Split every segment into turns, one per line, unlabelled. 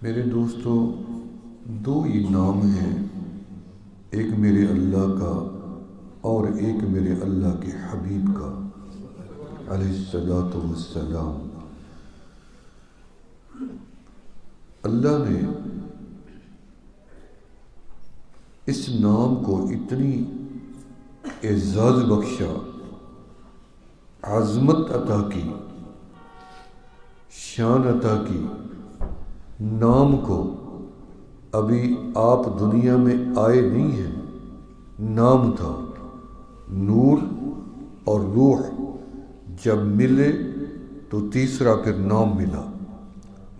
میرے دوستو، دو ہی نام ہیں، ایک میرے اللہ کا اور ایک میرے اللہ کے حبیب کا علیہ الصلاۃ والسلام۔ اللہ نے اس نام کو اتنی اعزاز بخشا، عظمت عطا کی، شان عطا کی۔ نام کو ابھی آپ دنیا میں آئے نہیں ہیں، نام تھا، نور اور روح جب ملے تو تیسرا پھر نام ملا،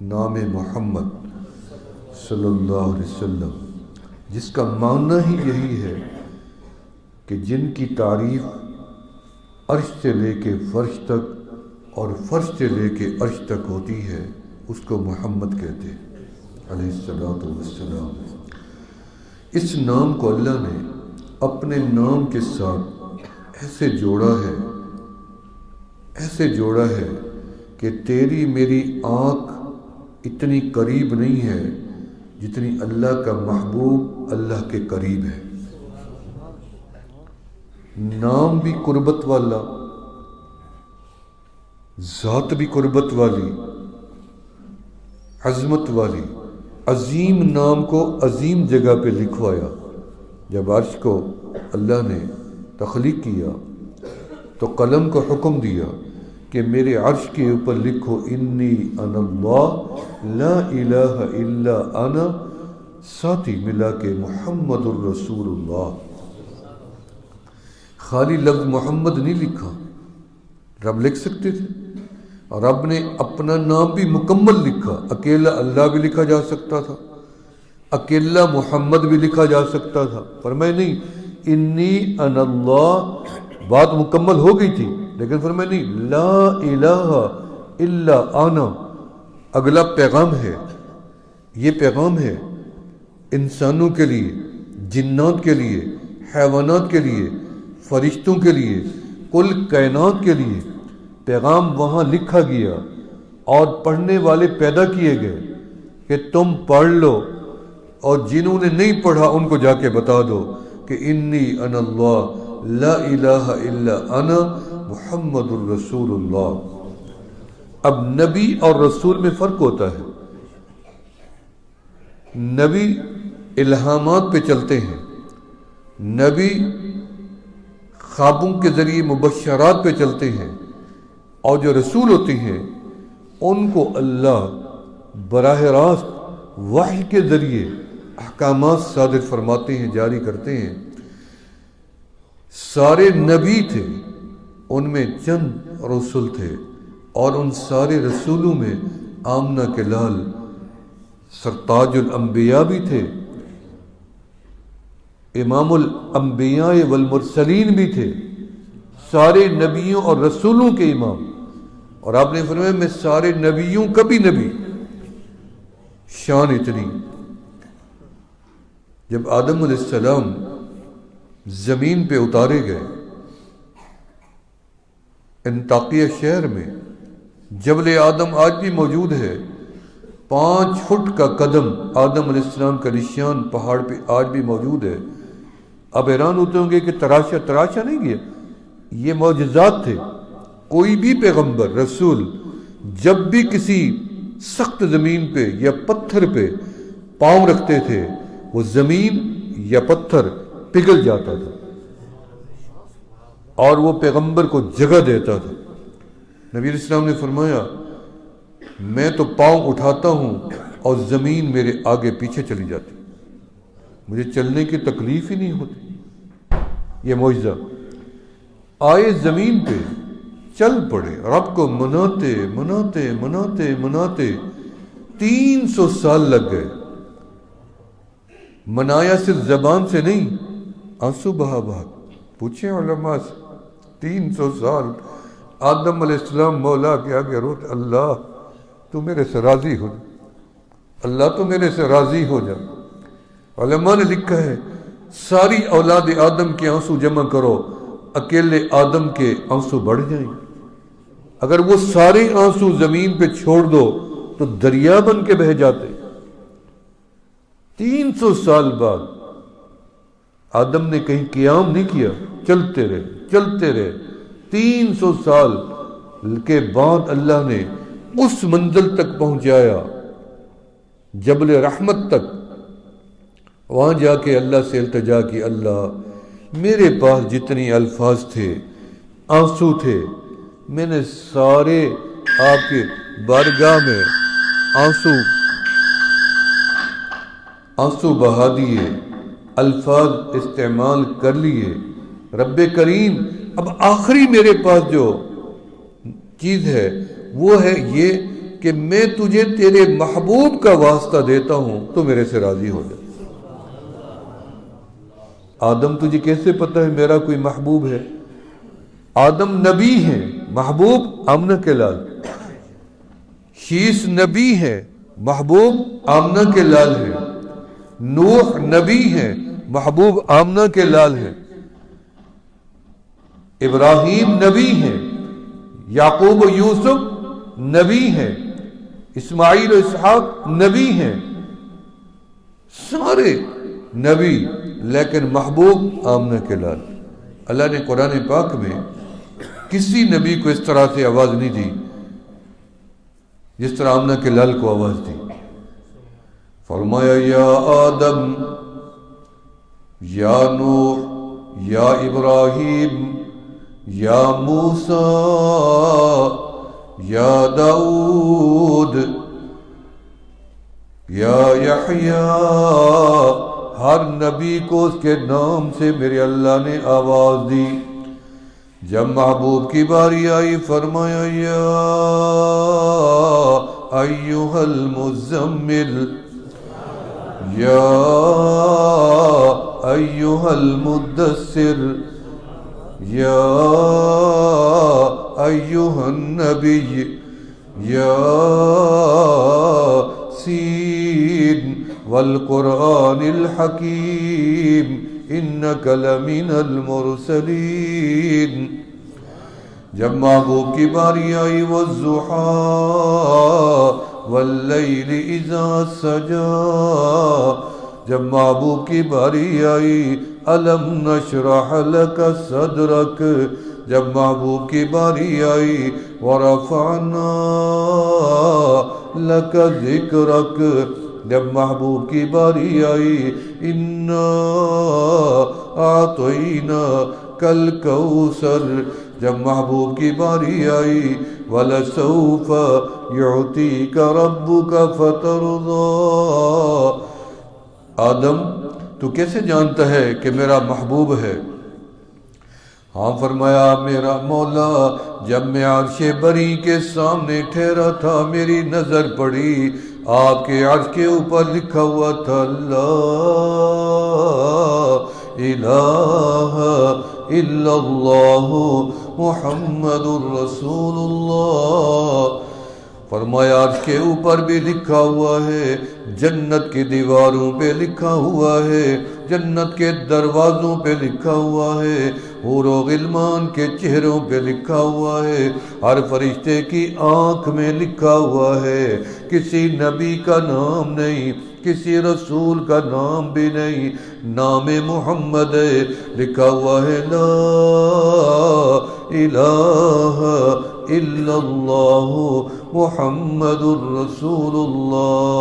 نام محمد صلی اللہ علیہ وسلم، جس کا معنی ہی یہی ہے کہ جن کی تعریف عرش سے لے کے فرش تک اور فرش سے لے کے عرش تک ہوتی ہے، اس کو محمد کہتے ہیں علیہ الصلاۃ والسلام۔ اس نام کو اللہ نے اپنے نام کے ساتھ ایسے جوڑا ہے کہ تیری میری آنکھ اتنی قریب نہیں ہے جتنی اللہ کا محبوب اللہ کے قریب ہے۔ نام بھی قربت والا، ذات بھی قربت والی، عظمت والی۔ عظیم نام کو عظیم جگہ پہ لکھوایا۔ جب عرش کو اللہ نے تخلیق کیا تو قلم کو حکم دیا کہ میرے عرش کے اوپر لکھو انی انا اللہ لا الہ الا انا، ساتھی ملا کے محمد الرسول اللہ۔ خالی لفظ محمد نہیں لکھا، رب لکھ سکتے تھے، اور رب نے اپنا نام بھی مکمل لکھا۔ اکیلا اللہ بھی لکھا جا سکتا تھا، اکیلا محمد بھی لکھا جا سکتا تھا، فرمایا نہیں انی انا اللہ، بات مکمل ہو گئی تھی، لیکن فرمایا نہیں لا الہ الا انا۔ اگلا پیغام ہے، یہ پیغام ہے انسانوں کے لیے، جنات کے لیے، حیوانات کے لیے، فرشتوں کے لیے، کل کائنات کے لیے۔ پیغام وہاں لکھا گیا اور پڑھنے والے پیدا کیے گئے کہ تم پڑھ لو، اور جنہوں نے نہیں پڑھا ان کو جا کے بتا دو کہ انی انا اللہ لا الہ الا انا محمد الرسول اللہ۔ اب نبی اور رسول میں فرق ہوتا ہے۔ نبی الہامات پہ چلتے ہیں، نبی خوابوں کے ذریعے مبشرات پہ چلتے ہیں، اور جو رسول ہوتے ہیں ان کو اللہ براہ راست وحی کے ذریعے احکامات صادر فرماتے ہیں، جاری کرتے ہیں۔ سارے نبی تھے، ان میں چند رسول تھے، اور ان سارے رسولوں میں آمنہ کے لال سرتاج الانبیاء بھی تھے، امام الانبیاء والمرسلین بھی تھے، سارے نبیوں اور رسولوں کے امام۔ اور آپ نے فرمایا میں سارے نبیوں کا بھی نبی۔ شان اتنی۔ جب آدم علیہ السلام زمین پہ اتارے گئے انطاکیہ شہر میں، جبل آدم آج بھی موجود ہے، 5 فٹ کا قدم آدم علیہ السلام کا نشان پہاڑ پہ آج بھی موجود ہے۔ اب حیران ہوتے ہوں گے کہ تراشا نہیں گیا، یہ معجزات تھے۔ کوئی بھی پیغمبر رسول جب بھی کسی سخت زمین پہ یا پتھر پہ پاؤں رکھتے تھے، وہ زمین یا پتھر پگھل جاتا تھا، اور وہ پیغمبر کو جگہ دیتا تھا۔ نبی علیہ السلام نے فرمایا میں تو پاؤں اٹھاتا ہوں اور زمین میرے آگے پیچھے چلی جاتی، مجھے چلنے کی تکلیف ہی نہیں ہوتی۔ یہ معجزہ آئے زمین پہ، چل پڑے، رب کو مناتے مناتے مناتے مناتے 300 سال لگ گئے۔ منایا صرف زبان سے نہیں، آنسو بہا بہا۔ پوچھیں علماء سے، 300 سال آدم علیہ السلام مولا کے آگے روتے، اللہ تو میرے سے راضی ہو جا، اللہ تو میرے سے راضی ہو جا۔ علماء نے لکھا ہے ساری اولاد آدم کے آنسو جمع کرو، اکیلے آدم کے آنسو بڑھ جائیں۔ اگر وہ سارے آنسو زمین پہ چھوڑ دو تو دریا بن کے بہہ جاتے۔ 300 سال بعد آدم نے کہیں قیام نہیں کیا، چلتے رہے 300 سال کے بعد اللہ نے اس منزل تک پہنچایا، جبل رحمت تک۔ وہاں جا کے اللہ سے التجا کی، اللہ میرے پاس جتنی الفاظ تھے، آنسو تھے، میں نے سارے آپ کے بارگاہ میں آنسو بہا دیے، الفاظ استعمال کر لیے۔ رب کریم اب آخری میرے پاس جو چیز ہے وہ ہے یہ کہ میں تجھے تیرے محبوب کا واسطہ دیتا ہوں تو میرے سے راضی ہو جائے۔ آدم تجھے کیسے پتہ ہے میرا کوئی محبوب ہے؟ آدم نبی ہیں، محبوب آمنہ کے لال۔ شیس نبی ہے، محبوب آمنہ کے لال ہے۔ نوح نبی ہیں، محبوب آمنہ کے لال ہیں۔ ابراہیم نبی ہیں، یعقوب و یوسف نبی ہیں، اسماعیل و اسحاق نبی ہیں، سارے نبی، لیکن محبوب آمنہ کے لال۔ اللہ نے قرآن پاک میں کسی نبی کو اس طرح سے آواز نہیں دی جس طرح آمنہ کے لال کو آواز دی۔ فرمایا یا آدم، یا نوح، یا ابراہیم، یا موسیٰ، یا داؤد، یا یحییٰ، ہر نبی کو اس کے نام سے میرے اللہ نے آواز دی۔ جب محبوب کی باری آئی فرمایا یا ایھا المزمل، یا ایھا المدثر، یا ایھا النبی، یا سین والقرآن الحکیم انک لمن المرسلین۔ جب محبوب کی باری آئی والضحیٰ واللیل اذا سجا، جب محبوب کی باری آئی الم نشرح لک صدرک، جب محبوب کی باری آئی ورفعنا لک ذکرک، جب محبوب کی باری آئی انا اعطیناک الکوثر، جب محبوب کی باری آئی وَلَسَوْفَ يُعْطِيكَ رَبُّكَ فَتَرْضَىٰ۔ آدم تو کیسے جانتا ہے کہ میرا محبوب ہے؟ ہاں فرمایا میرا مولا جب میں عرش بری کے سامنے ٹھہرا تھا میری نظر پڑی آپ کے عرش کے اوپر لکھا ہوا تھا لا الہ الا اللہ محمد الرسول اللہ۔ فرمایا عرش کے اوپر بھی لکھا ہوا ہے، جنت کی دیواروں پہ لکھا ہوا ہے، جنت کے دروازوں پہ لکھا ہوا ہے، حور و غلمان کے چہروں پہ لکھا ہوا ہے، ہر فرشتے کی آنکھ میں لکھا ہوا ہے۔ کسی نبی کا نام نہیں، کسی رسول کا نام بھی نہیں، نام محمد ہے، لکھا ہوا ہے لا الہ الا اللہ محمد الرسول اللہ۔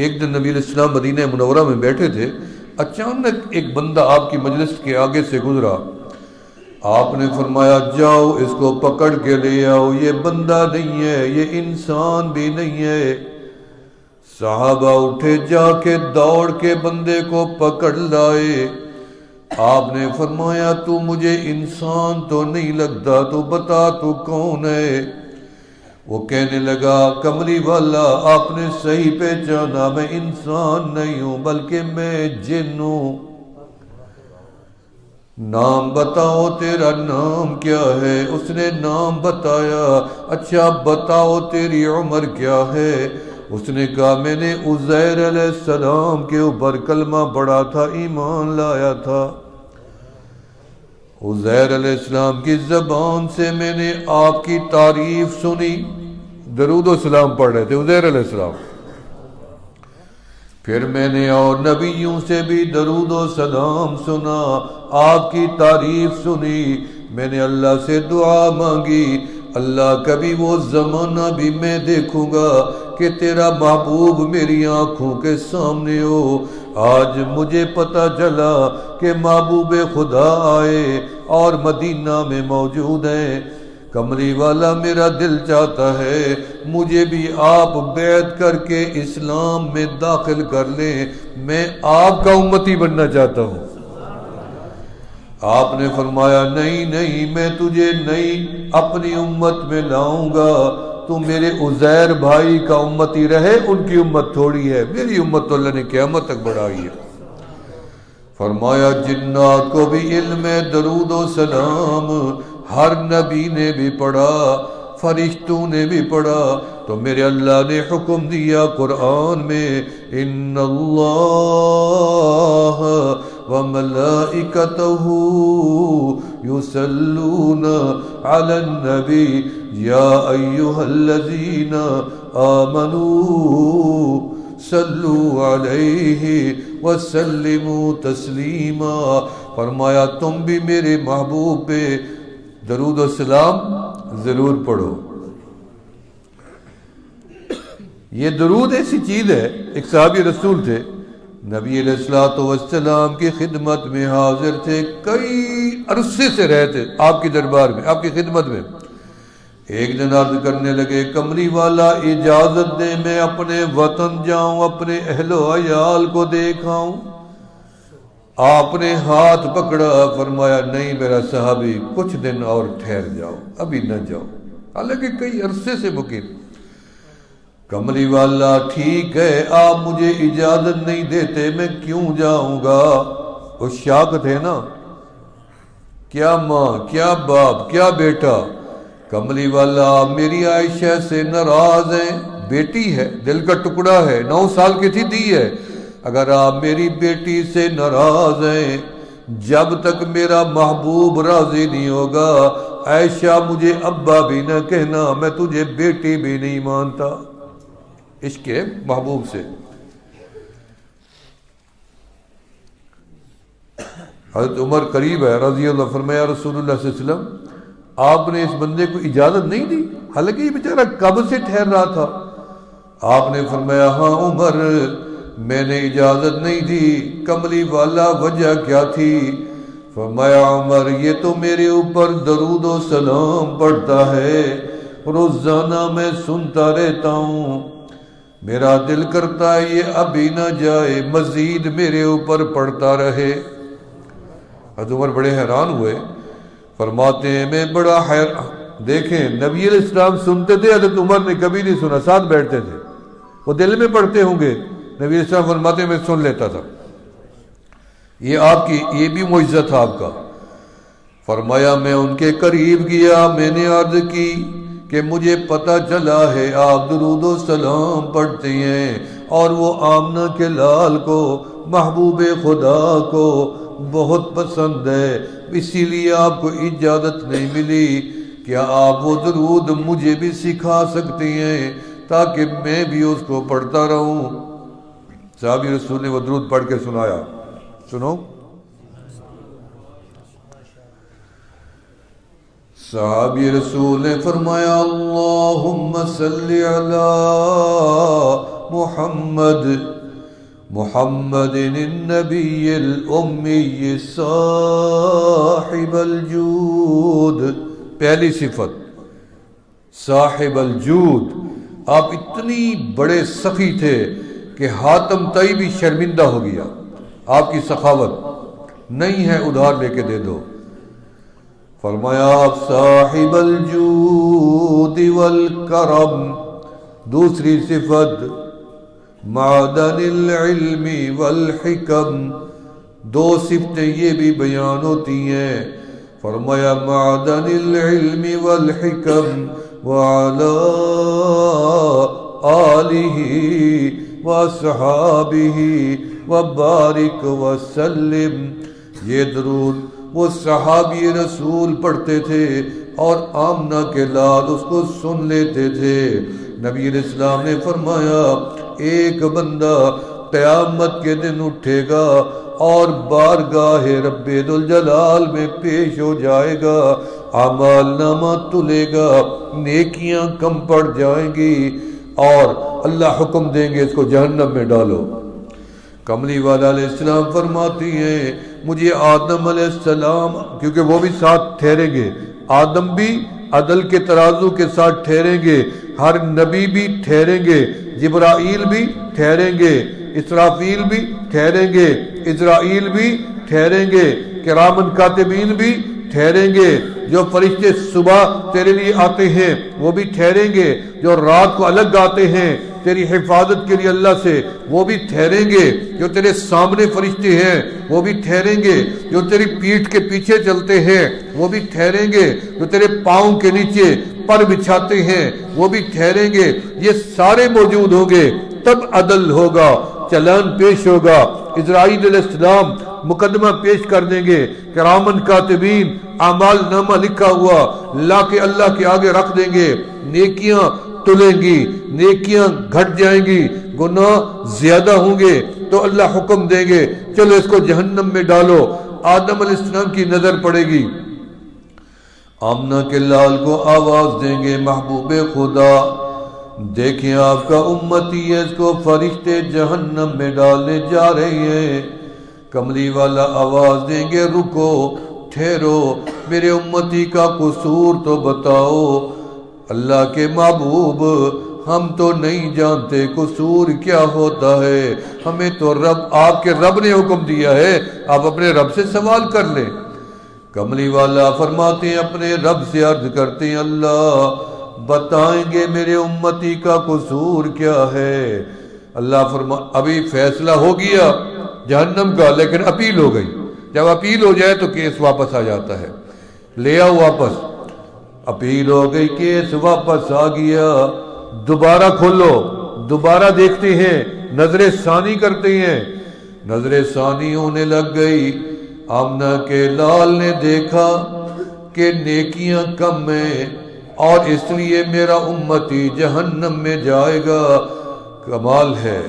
ایک دن نبی علیہ السلام مدینہ منورہ میں بیٹھے تھے، اچانک ایک بندہ آپ کی مجلس کے آگے سے گزرا، آپ نے فرمایا جاؤ اس کو پکڑ کے لے آؤ، یہ بندہ نہیں ہے، یہ انسان بھی نہیں ہے۔ صحابہ اٹھے، جا کے دوڑ کے بندے کو پکڑ لائے۔ آپ نے فرمایا تو مجھے انسان تو نہیں لگتا، تو بتا تو کون ہے؟ وہ کہنے لگا کملی والا آپ نے صحیح پہچانا، میں انسان نہیں ہوں بلکہ میں جن ہوں۔ نام بتاؤ تیرا نام کیا ہے؟ اس نے نام بتایا۔ اچھا بتاؤ تیری عمر کیا ہے؟ اس نے کہا میں نے عزیر علیہ السلام کے اوپر کلمہ پڑھا تھا، ایمان لایا تھا۔ عزیر علیہ السلام کی زبان سے میں نے آپ کی تعریف سنی، درود و سلام پڑھ رہے تھے عزیر علیہ السلام۔ پھر میں نے اور نبیوں سے بھی درود و سلام سنا، آپ کی تعریف سنی، میں نے اللہ سے دعا مانگی، اللہ کبھی وہ زمانہ بھی میں دیکھوں گا کہ تیرا محبوب میری آنکھوں کے سامنے ہو۔ آج مجھے پتہ چلا کہ محبوب خدا آئے اور مدینہ میں موجود ہیں۔ کملی والا میرا دل چاہتا ہے مجھے بھی آپ بیعت کر کے اسلام میں داخل کر لیں، میں آپ کا امتی بننا چاہتا ہوں۔ آپ نے فرمایا نہیں نہیں، میں تجھے نہیں اپنی امت میں لاؤں گا، تو میرے عزیر بھائی کا امتی رہے، ان کی امت تھوڑی ہے، میری امت تو اللہ نے قیامت تک بڑھائی ہے۔ فرمایا جنات کو بھی علم درود و سلام ہر نبی نے بھی پڑھا، فرشتوں نے بھی پڑھا، تو میرے اللہ نے حکم دیا قرآن میں ان اللہ وملائکتہ یصلون علی النبی یا ایھا الذین آمنوا صلوا علیہ وسلموا تسلیما۔ فرمایا تم بھی میرے محبوب پہ درود و سلام ضرور پڑھو۔ یہ درود ایسی چیز ہے، ایک صحابی رسول تھے، نبی علیہ السلام کی خدمت میں حاضر تھے، کئی عرصے سے رہتے آپ کی دربار میں، آپ کی خدمت میں۔ ایک دن عرض کرنے لگے کملی والا اجازت دے میں اپنے وطن جاؤں، اپنے اہل و عیال کو دیکھاؤں۔ آپ نے ہاتھ پکڑا، فرمایا نہیں میرا صحابی، کچھ دن اور ٹھہر جاؤ، ابھی نہ جاؤ، حالانکہ کئی عرصے سے مقیم۔ کملی والا ٹھیک ہے، آپ مجھے اجازت نہیں دیتے، میں کیوں جاؤں گا؟ وہ شاک تھے نا، کیا ماں، کیا باپ، کیا بیٹا۔ کملی والا میری عائشہ سے ناراض ہیں، بیٹی ہے، دل کا ٹکڑا ہے، 9 سال کی تھی دی ہے، اگر آپ میری بیٹی سے ناراض ہیں، جب تک میرا محبوب راضی نہیں ہوگا، عائشہ مجھے ابا بھی نہ کہنا، میں تجھے بیٹی بھی نہیں مانتا۔ عشق محبوب سے حضرت عمر قریب ہے رضی اللہ، فرمایا رسول اللہ صلی اللہ علیہ وسلم آپ نے اس بندے کو اجازت نہیں دی، حالانکہ یہ بیچارہ کب سے ٹھہر رہا تھا۔ آپ نے فرمایا ہاں عمر، میں نے اجازت نہیں دی۔ کملی والا وجہ کیا تھی؟ فرمایا عمر یہ تو میرے اوپر درود و سلام پڑھتا ہے، روزانہ میں سنتا رہتا ہوں، میرا دل کرتا ہے یہ ابھی نہ جائے، مزید میرے اوپر پڑھتا رہے۔ حضرت عمر بڑے حیران ہوئے، فرماتے ہیں میں بڑا حیران، دیکھیں نبی علیہ السلام سنتے تھے، حضرت عمر نے کبھی نہیں سنا، ساتھ بیٹھتے تھے، وہ دل میں پڑھتے ہوں گے، نبی علیہ السلام فرماتے ہیں میں سن لیتا تھا۔ یہ آپ کی، یہ بھی معجزہ تھا آپ کا۔ فرمایا میں ان کے قریب گیا، میں نے عرض کی کہ مجھے پتہ چلا ہے آپ درود و سلام پڑھتے ہیں، اور وہ آمنہ کے لال کو، محبوب خدا کو بہت پسند ہے، اسی لیے آپ کو اجازت نہیں ملی، کیا آپ وہ درود مجھے بھی سکھا سکتے ہیں تاکہ میں بھی اس کو پڑھتا رہوں؟ صحابی رسول نے وہ درود پڑھ کے سنایا، سنو۔ صحابی رسول نے فرمایا اللہم صلی علی محمد محمد النبی الامی صاحب الجود، پہلی صفت صاحب الجود، آپ اتنی بڑے سخی تھے کہ حاتم طئی بھی شرمندہ ہو گیا، آپ کی سخاوت نہیں ہے ادھار لے کے دے دو۔ فرمایا آپ صاحب الجود والکرم، دوسری صفت معدن العلم والحکم، 2 صفتیں یہ بھی بیان ہوتی ہیں۔ فرمایا معدن العلم والحکم وعلی آلہ واصحابہ وبارک وسلم، یہ درود وہ صحابی رسول پڑھتے تھے اور آمنہ کے لال اس کو سن لیتے تھے۔ نبی علیہ السلام نے فرمایا ایک بندہ قیامت کے دن اٹھے گا اور بارگاہ رب ذوالجلال میں پیش ہو جائے گا، اعمال نامہ تلے گا، نیکیاں کم پڑ جائیں گی اور اللہ حکم دیں گے اس کو جہنم میں ڈالو۔ کملی والا علیہ السلام فرماتی ہیں مجھے آدم علیہ السلام، کیونکہ وہ بھی ساتھ ٹھہریں گے، آدم بھی عدل کے ترازو کے ساتھ ٹھہریں گے، ہر نبی بھی ٹھہریں گے، جبرائیل بھی ٹھہریں گے، اسرافیل بھی ٹھہریں گے، اسرائیل بھی ٹھہریں گے، کرامن کاتبین بھی ٹھہریں گے، جو فرشتے صبح تیرے لیے آتے ہیں وہ بھی ٹھہریں گے، جو رات کو الگ آتے ہیں تیری حفاظت کے لیے اللہ سے وہ بھی ٹھہریں گے، جو تیرے سامنے فرشتے ہیں وہ بھی ٹھہریں گے، جو تیری پیٹھ کے پیچھے چلتے ہیں وہ بھی ٹھہریں گے، جو تیرے پاؤں کے نیچے پر بچھاتے ہیں وہ بھی ٹھہریں گے، یہ سارے موجود ہوں گے، تب عدل ہوگا، چلان پیش ہوگا، اسرائیل علیہ السلام مقدمہ پیش کر دیں گے، کرامن کاتبین اعمال نامہ لکھا ہوا لا کے اللہ کے آگے رکھ دیں گے، نیکیاں تلیں گی، نیکیاں گھٹ جائیں گی، گناہ زیادہ ہوں گے تو اللہ حکم دیں گے چلو اس کو جہنم میں ڈالو۔ آدم علیہ السلام کی نظر پڑے گی، آمنہ کے لال کو آواز دیں گے محبوب خدا دیکھیں آپ کا امتی ہے، اس کو فرشتے جہنم میں ڈالنے جا رہے ہیں۔ کملی والا آواز دیں گے رکو، ٹھہرو، میرے امتی کا قصور تو بتاؤ۔ اللہ کے محبوب ہم تو نہیں جانتے قصور کیا ہوتا ہے، ہمیں تو رب آپ کے رب نے حکم دیا ہے، آپ اپنے رب سے سوال کر لیں۔ کملی والا فرماتے ہیں اپنے رب سے عرض کرتے ہیں اللہ بتائیں گے میرے امتی کا قصور کیا ہے۔ اللہ ابھی فیصلہ ہو گیا جہنم کا لیکن اپیل ہو گئی، جب اپیل ہو جائے تو کیس واپس آ جاتا ہے، لے آؤ واپس، اپیل ہو گئی کیس واپس آ گیا، دوبارہ کھولو، دوبارہ دیکھتے ہیں، نظر ثانی کرتے ہیں، نظر ثانی ہونے لگ گئی۔ آمنہ کے لال نے دیکھا کہ نیکیاں کم ہیں اور اس لیے میرا امتی جہنم میں جائے گا۔ کمال ہے،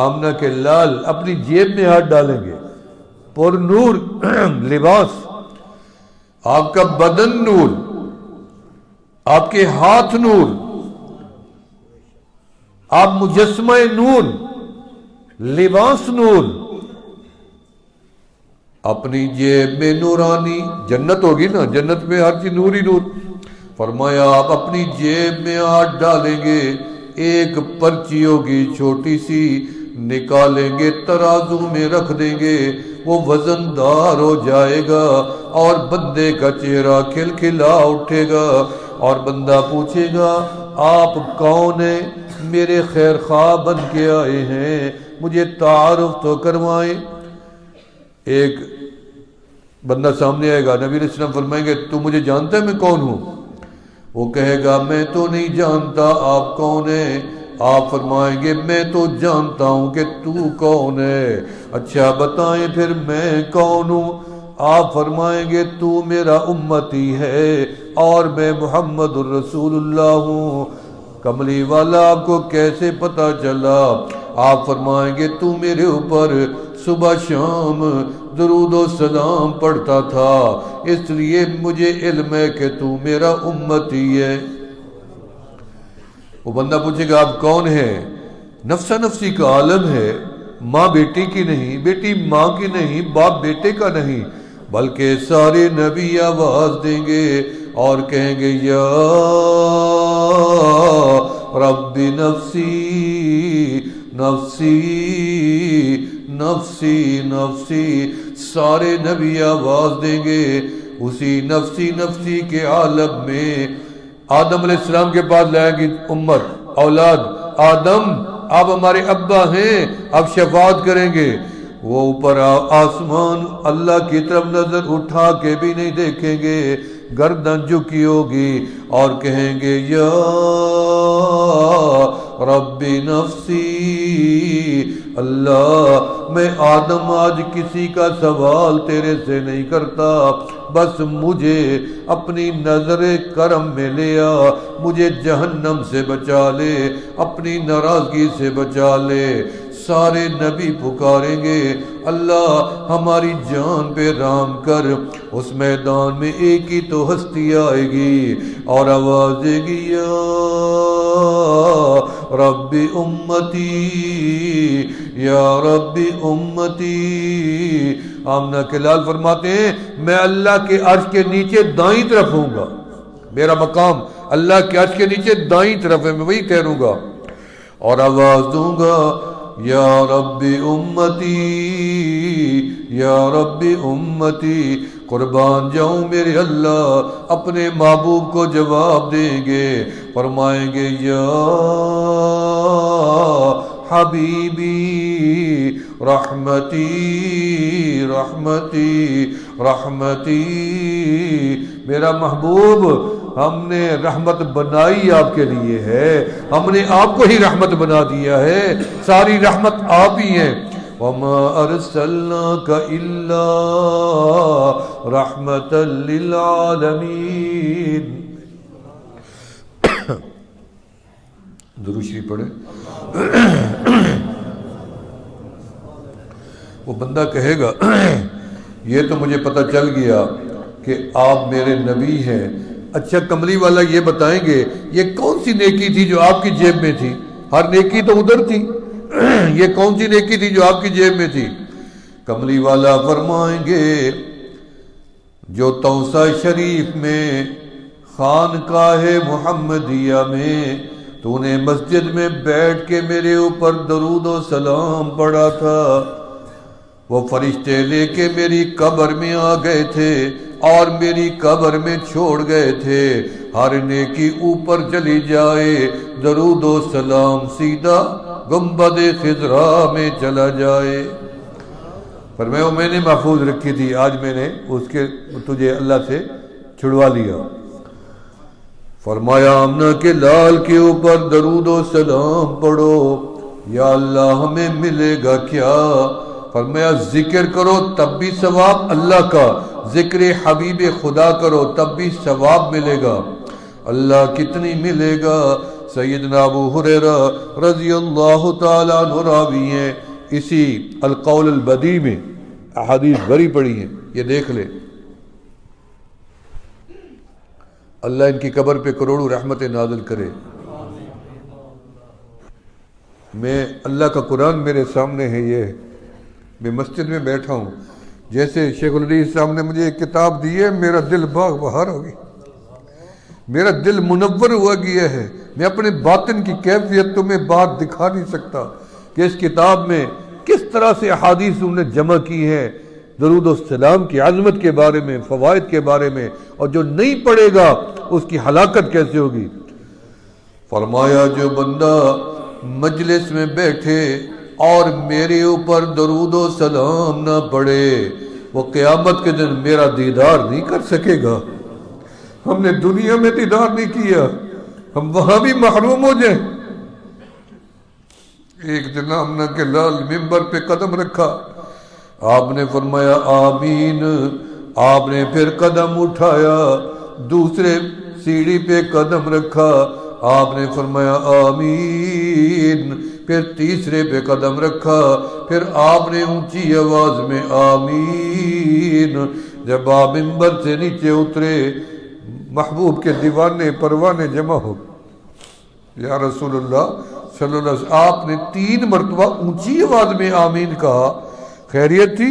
آمنہ کے لال اپنی جیب میں ہاتھ ڈالیں گے، پر نور لباس، آپ کا بدن نور، آپ کے ہاتھ نور، آپ مجسمہ نور، لباس نور، اپنی جیب میں نورانی، جنت ہوگی نا، جنت میں ہر چیز نور ہی نور۔ فرمایا آپ اپنی جیب میں ہاتھ ڈالیں گے، ایک پرچی ہوگی چھوٹی سی، نکالیں گے ترازو میں رکھ دیں گے، وہ وزن دار ہو جائے گا اور بندے کا چہرہ کھلکھلا اٹھے گا اور بندہ پوچھے گا آپ کون ہیں؟ میرے خیر خواہ بن کے آئے ہیں، مجھے تعارف تو کروائیں۔ ایک بندہ سامنے آئے گا، نبی علیہ السلام فرمائیں گے تو مجھے جانتا ہے میں کون ہوں؟ وہ کہے گا میں تو نہیں جانتا آپ کون ہیں۔ آپ فرمائیں گے میں تو جانتا ہوں کہ تو کون ہے، اچھا بتائیں پھر میں کون ہوں؟ آپ فرمائیں گے تو میرا امتی ہے اور میں محمد الرسول اللہ ہوں۔ کملی والا آپ کو کیسے پتا چلا؟ آپ فرمائیں گے تو میرے اوپر صبح شام درود و سلام پڑھتا تھا، اس لیے مجھے علم ہے کہ تو میرا امتی ہے۔ وہ بندہ پوچھے گا آپ کون ہیں؟ نفسا نفسی کا عالم ہے، ماں بیٹی کی نہیں، بیٹی ماں کی نہیں، باپ بیٹے کا نہیں، بلکہ سارے نبی آواز دیں گے اور کہیں گے یا رب نفسی نفسی نفسی نفسی، سارے نبی آواز دیں گے۔ اسی نفسی نفسی کے عالم میں آدم علیہ السلام کے پاس لائے گی امت، اولاد، آدم آپ ہمارے ابا ہیں، آپ شفاعت کریں گے۔ وہ اوپر آسمان اللہ کی طرف نظر اٹھا کے بھی نہیں دیکھیں گے، گردن جھکی ہوگی اور کہیں گے یا رب نفسی، اللہ میں آدم آج کسی کا سوال تیرے سے نہیں کرتا، بس مجھے اپنی نظر کرم میں لے آ، مجھے جہنم سے بچا لے، اپنی ناراضگی سے بچا لے۔ سارے نبی پکاریں گے اللہ ہماری جان پہ رحم کر. اس میدان میں ایک ہی تو ہستی آئے گی اور آواز دے گی یا رب امتی یا رب امتی. آمنہ کے لال فرماتے ہیں میں اللہ کے عرش کے نیچے دائیں طرف ہوں گا. میرا مقام اللہ کے عرش کے نیچے دائیں طرف ہے, میں وہی ٹھہروں گا اور آواز دوں گا یا رب امتی یا رب امتی. قربان جاؤں میرے اللہ اپنے محبوب کو جواب دیں گے, فرمائیں گے یا حبیبی رحمتی رحمتی رحمتی. میرا محبوب ہم نے رحمت بنائی آپ کے لیے ہے, ہم نے آپ کو ہی رحمت بنا دیا ہے, ساری رحمت آپ ہی ہیں. وما ارسلناک الا رحمتا للعالمین. درود شریف پڑھیں. وہ بندہ کہے گا یہ تو مجھے پتہ چل گیا کہ آپ میرے نبی ہیں, اچھا کملی والا یہ بتائیں گے یہ کون سی نیکی تھی جو آپ کی جیب میں تھی؟ ہر نیکی تو ادھر تھی, یہ کون سی نیکی تھی جو آپ کی جیب میں تھی؟ کملی والا فرمائیں گے جو توسہ شریف میں خانقاہ محمدیہ میں تو نے مسجد میں بیٹھ کے میرے اوپر درود و سلام پڑھا تھا, وہ فرشتے لے کے میری قبر میں آ گئے تھے اور میری قبر میں چھوڑ گئے تھے. ہر نیکی اوپر چلی جائے, درود و سلام سیدھا گنبد خضرا میں چلا جائے. پر میں نے محفوظ رکھی تھی, آج میں نے اس کے تجھے اللہ سے چھڑوا لیا. فرمایا آمنہ کے لال کے اوپر درود و سلام پڑھو, یا اللہ ہمیں ملے گا کیا؟ فرمایا ذکر کرو تب بھی ثواب اللہ کا, ذکر حبیب خدا کرو تب بھی ثواب ملے گا. اللہ کتنی ملے گا؟ سیدنا ابو ہریرہ رضی اللہ تعالیٰ عنہ راوی ہیں, اسی القول البدی میں احادیث بھری پڑی ہیں, یہ دیکھ لے. اللہ ان کی قبر پہ کروڑوں رحمتیں نازل کرے. میں اللہ کا قرآن میرے سامنے ہے, یہ میں مسجد میں بیٹھا ہوں, جیسے شیخ الحدیث صاحب نے مجھے ایک کتاب دی ہے, میرا دل باغ بہار ہو گئی, میرا دل منور ہوا گیا ہے. میں اپنے باطن کی کیفیت تمہیں بات دکھا نہیں سکتا کہ اس کتاب میں کس طرح سے احادیث انہوں نے جمع کی ہیں درود و سلام کی عظمت کے بارے میں, فوائد کے بارے میں, اور جو نہیں پڑھے گا اس کی ہلاکت کیسے ہوگی. فرمایا جو بندہ مجلس میں بیٹھے اور میرے اوپر درود و سلام نہ پڑھے وہ قیامت کے دن میرا دیدار نہیں کر سکے گا. ہم نے دنیا میں دیدار نہیں کیا, ہم وہاں بھی محروم ہو جائیں. ایک دن آمنہ کے لال ممبر پہ قدم رکھا, آپ نے فرمایا آمین, آپ نے پھر قدم اٹھایا, دوسرے سیڑھی پہ قدم رکھا, آپ نے فرمایا آمین, پھر تیسرے پہ قدم رکھا, پھر آپ نے اونچی آواز میں آمین. جب آپ ممبر سے نیچے اترے محبوب کے دیوانے پروانے جمع ہو, یا رسول اللہ صلی اللہ علیہ وسلم آپ نے 3 مرتبہ اونچی آواز میں آمین کہا, خیریت تھی؟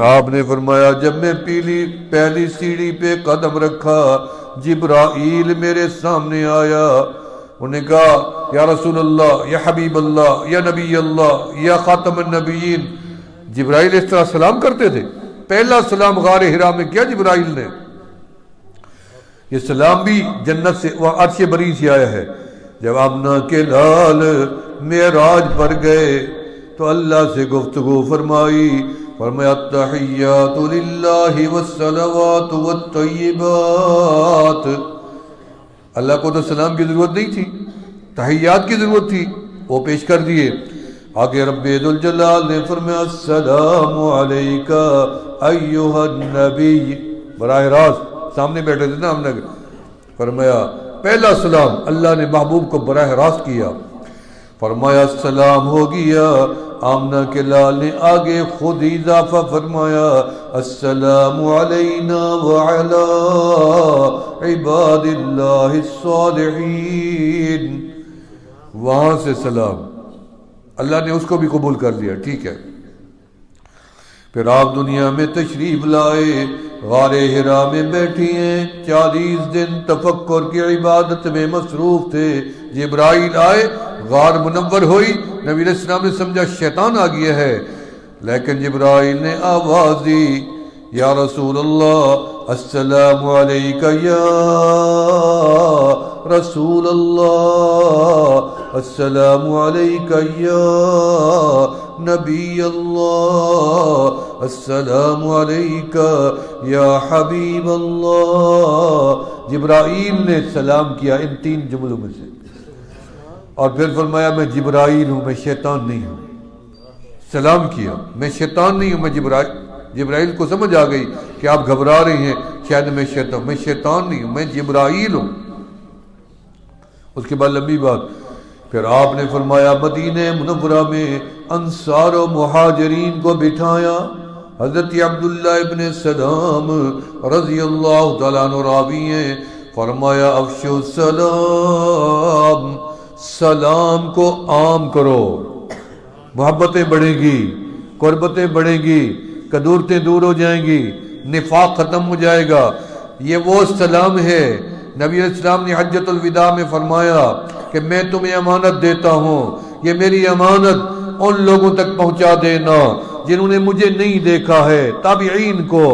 آپ نے فرمایا جب میں پہلی سیڑھی پہ قدم رکھا جبرائیل میرے سامنے آیا, انہوں نے کہا یا رسول اللہ, یا حبیب اللہ, یا نبی اللہ, یا خاتم النبیین. جبرائیل اس طرح سلام کرتے تھے؟ پہلا سلام غار حرا میں کیا جبرائیل نے. یہ سلام بھی جنت سے عرش بری سے آیا ہے. جب آمنہ کے لال معراج پر گئے تو اللہ سے گفتگو فرمائی, فرمایا التحیات للہ والصلوات والطیبات. اللہ کو تو سلام کی ضرورت نہیں تھی, تحیات کی ضرورت تھی, وہ پیش کر دیے. آگے رب ذوالجلال نے فرمایا السلام علیکہ ایہا النبی. براہ راست سامنے بیٹھے تھے نا ہم نے, فرمایا پہلا سلام اللہ نے محبوب کو براہ راست کیا. فرمایا سلام ہو گیا. آمنہ کے لال نے آگے خود اضافہ فرمایا السلام علینا وعلی عباد اللہ الصالحین. وہاں سے سلام اللہ نے اس کو بھی قبول کر لیا. ٹھیک ہے. پھر آپ دنیا میں تشریف لائے, غار حرا میں بیٹھی ہیں, 40 دن تفکر کی عبادت میں مصروف تھے. جبرائیل آئے, غار منور ہوئی, نبی علیہ السلام نے سمجھا شیطان آ گیا ہے, لیکن جبرائیل نے آواز دی یا رسول اللہ السلام علیکہ یا رسول اللہ, السلام علیکہ یا نبی اللہ, السلام علیکہ یا حبیب اللہ. جبرائیل نے سلام کیا ان 3 جملوں میں سے, اور پھر فرمایا میں جبرائیل ہوں, میں شیطان نہیں ہوں. سلام کیا, میں شیطان نہیں ہوں, میں جبرائیل کو سمجھ آ گئی کہ آپ گھبرا رہی ہیں شاید میں شیطان نہیں ہوں, میں جبرائیل ہوں. اس کے بعد لمبی بات. پھر آپ نے فرمایا مدینہ منورہ میں انصار و مہاجرین کو بٹھایا. حضرت عبداللہ ابن سلام رضی اللہ تعالیٰ عنہ راوی ہیں, فرمایا افشو السلام, سلام کو عام کرو, محبتیں بڑھیں گی, قربتیں بڑھیں گی, کدورتیں دور ہو جائیں گی, نفاق ختم ہو جائے گا. یہ وہ سلام ہے. نبی علیہ السلام نے حجۃ الوداع میں فرمایا کہ میں تمہیں امانت دیتا ہوں, یہ میری امانت ان لوگوں تک پہنچا دینا جنہوں نے مجھے نہیں دیکھا ہے, تابعین کو,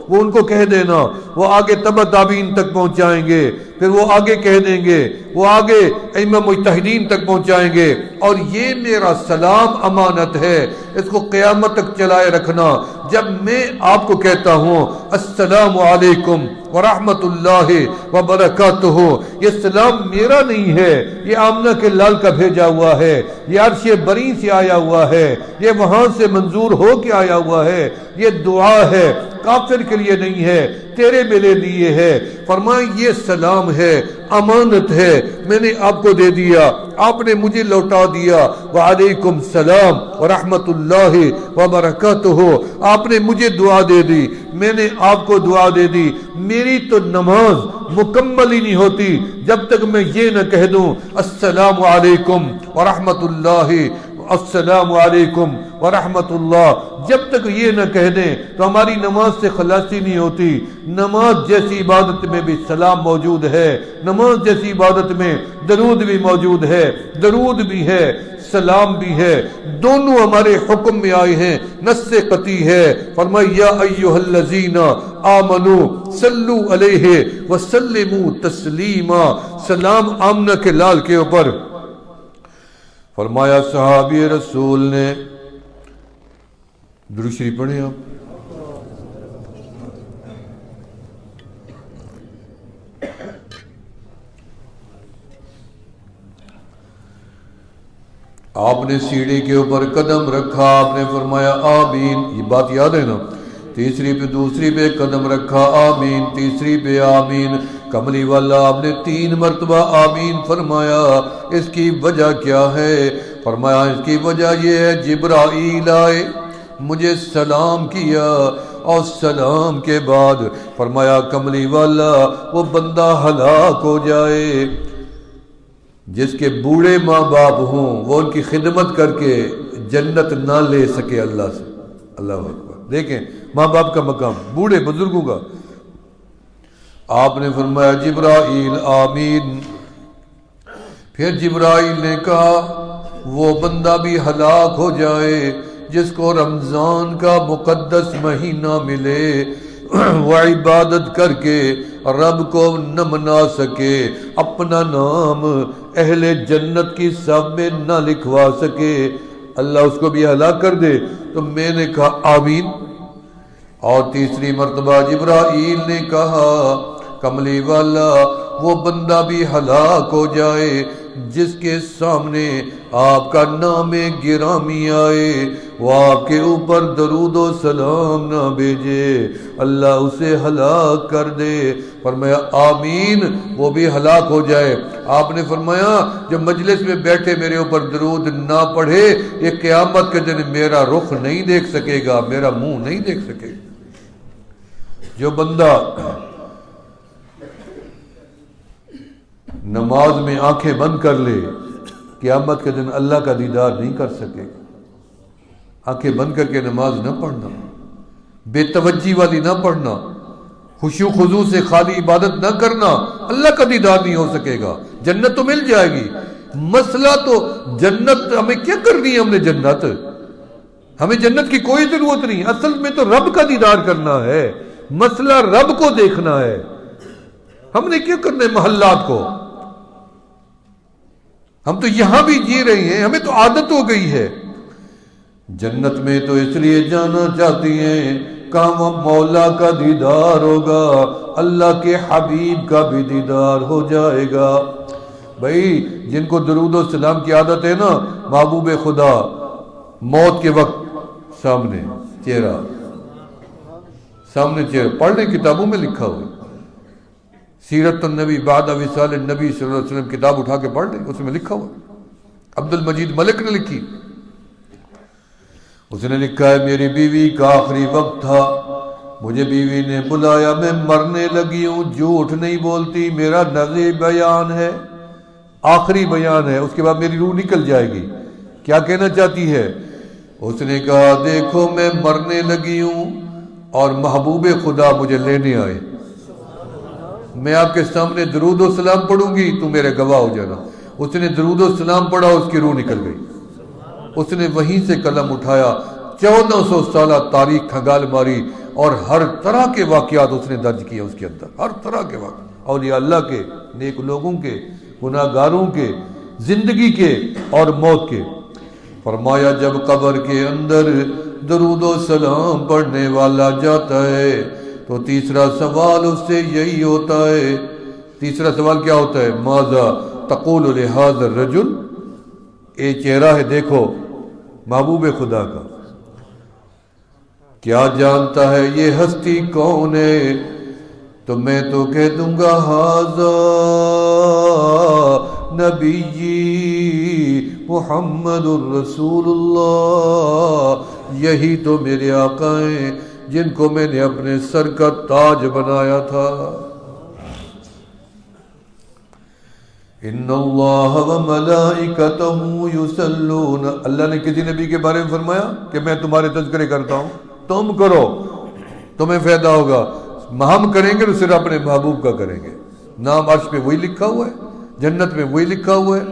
وہ ان کو کہہ دینا, وہ آگے تبع تابعین تک پہنچائیں گے, پھر وہ آگے کہہ دیں گے, وہ آگے ائمہ مجتہدین تک پہنچائیں گے. اور یہ میرا سلام امانت ہے, اس کو قیامت تک چلائے رکھنا. جب میں آپ کو کہتا ہوں السلام علیکم ورحمۃ اللہ وبرکاتہ, یہ سلام میرا نہیں ہے, یہ آمنہ کے لال کا بھیجا ہوا ہے, یہ عرش بری سے آیا ہوا ہے, یہ وہاں سے منظور ہو کے آیا ہوا ہے, یہ دعا ہے, کافر کے لیے نہیں ہے, تیرے میرے لیے ہے. فرمائیں یہ سلام ہے, امانت ہے, میں نے آپ کو دے دیا, آپ نے مجھے لوٹا دیا. وعلیکم السلام ورحمۃ اللہ وبرکاتہ, آپ نے مجھے دعا دے دی, میں نے آپ کو دعا دے دی. میری تو نماز مکمل ہی نہیں ہوتی جب تک میں یہ نہ کہہ دوں السلام علیکم ورحمۃ اللہ, السلام علیکم ورحمۃ اللہ. جب تک یہ نہ کہہ دیں تو ہماری نماز سے خلاصی نہیں ہوتی. نماز جیسی عبادت میں بھی سلام موجود ہے, نماز جیسی عبادت میں درود بھی موجود ہے, درود بھی ہے, سلام بھی ہے, دونوں ہمارے حکم میں آئے ہیں, نص قطعی ہے. فرمایا یا ایھا الذین آمنوا صلوا علیہ وسلموا تسلیما, سلام آمنہ کے لال کے اوپر. فرمایا صحابی رسول نے, درود شریف پڑھیں آپ. آپ نے سیڑھی کے اوپر قدم رکھا, آپ نے فرمایا آمین, یہ بات یاد ہے نا. تیسری پہ دوسری پہ قدم رکھا آمین, تیسری پہ آمین. کملی والا آپ نے 3 مرتبہ آمین فرمایا. اس کی وجہ کیا ہے؟ فرمایا اس کی وجہ یہ ہے جبرائیل آئے, مجھے سلام کیا, اور سلام کے بعد فرمایا کملی والا وہ بندہ ہلاک ہو جائے جس کے بوڑھے ماں باپ ہوں, وہ ان کی خدمت کر کے جنت نہ لے سکے اللہ سے. اللہ اکبر. دیکھیں ماں باپ کا مقام, بوڑھے بزرگوں کا. آپ نے فرمایا جبرائیل آمین. پھر جبرائیل نے کہا وہ بندہ بھی ہلاک ہو جائے جس کو رمضان کا مقدس مہینہ ملے, وہ عبادت کر کے رب کو نہ منا سکے, اپنا نام اہل جنت کی صف میں نہ لکھوا سکے, اللہ اس کو بھی ہلاک کر دے. تو میں نے کہا آمین. اور تیسری مرتبہ جبرائیل نے کہا کملی والا وہ بندہ بھی ہلاک ہو جائے جس کے سامنے آپ کا نام گرامی آئے وہ آپ کے اوپر درود و سلام نہ بھیجے، اللہ اسے ہلاک کر دے۔ فرمایا آمین، وہ بھی ہلاک ہو جائے۔ آپ نے فرمایا جو مجلس میں بیٹھے میرے اوپر درود نہ پڑھے یہ قیامت کے دن میرا رخ نہیں دیکھ سکے گا، میرا منہ نہیں دیکھ سکے گا۔ جو بندہ نماز میں آنکھیں بند کر لے قیامت کے دن اللہ کا دیدار نہیں کر سکے گا۔ آنکھیں بند کر کے نماز نہ پڑھنا، بے توجہی والی نہ پڑھنا، خشوع خضوع سے خالی عبادت نہ کرنا، اللہ کا دیدار نہیں ہو سکے گا۔ جنت تو مل جائے گی، مسئلہ تو جنت ہمیں کیا کرنی ہے، ہم نے جنت، ہمیں جنت کی کوئی ضرورت نہیں، اصل میں تو رب کا دیدار کرنا ہے، مسئلہ رب کو دیکھنا ہے۔ ہم نے کیا کرنا ہے محلات کو، ہم تو یہاں بھی جی رہے ہیں، ہمیں تو عادت ہو گئی ہے۔ جنت میں تو اس لیے جانا چاہتی ہیں کہاں مولا کا دیدار ہوگا، اللہ کے حبیب کا بھی دیدار ہو جائے گا۔ بھائی جن کو درود و سلام کی عادت ہے نا، محبوب خدا موت کے وقت سامنے چہرہ پڑھ لیں، کتابوں میں لکھا ہوا سیرت النبی بعد وصال النبی صلی اللہ علیہ وسلم، کتاب اٹھا کے پڑھ لیں، اس میں لکھا ہوا۔ عبد المجید ملک نے لکھی، اس نے لکھا ہے میری بیوی کا آخری وقت تھا، مجھے بیوی نے بلایا، میں مرنے لگی ہوں، جھوٹ نہیں بولتی، میرا نظر بیان ہے، آخری بیان ہے، اس کے بعد میری روح نکل جائے گی۔ کیا کہنا چاہتی ہے؟ اس نے کہا دیکھو میں مرنے لگی ہوں اور محبوب خدا مجھے لینے آئے، میں آپ کے سامنے درود و سلام پڑھوں گی، تو میرے گواہ ہو جانا۔ اس نے درود و سلام پڑھا، اس کی روح نکل گئی۔ اس نے وہیں سے قلم اٹھایا، 1400 سالہ تاریخ کھنگال ماری اور ہر طرح کے واقعات اس نے درج کیے اس کے اندر، ہر طرح کے واقعات، اولیاء اللہ کے، نیک لوگوں کے، گناہ گاروں کے، زندگی کے اور موت کے۔ فرمایا جب قبر کے اندر درود و سلام پڑھنے والا جاتا ہے تو تیسرا سوال اس سے یہی ہوتا ہے، تیسرا سوال کیا ہوتا ہے؟ ماذا تقول لہذا الرجل، اے چہرہ ہے دیکھو محبوب خدا کا، کیا جانتا ہے یہ ہستی کون ہے؟ تو میں تو کہہ دوں گا ھذا نبی محمد الرسول اللہ، یہی تو میرے آقا ہیں جن کو میں نے اپنے سر کا تاج بنایا تھا۔ ان اللہ وملائکتہ یصلون، اللہ نے کسی نبی کے بارے میں فرمایا کہ میں تمہارے تذکرے کرتا ہوں، تم کرو تمہیں فائدہ ہوگا، ہم کریں گے تو صرف اپنے محبوب کا کریں گے، نام عرش پہ وہی لکھا ہوا ہے، جنت میں وہی لکھا ہوا ہے۔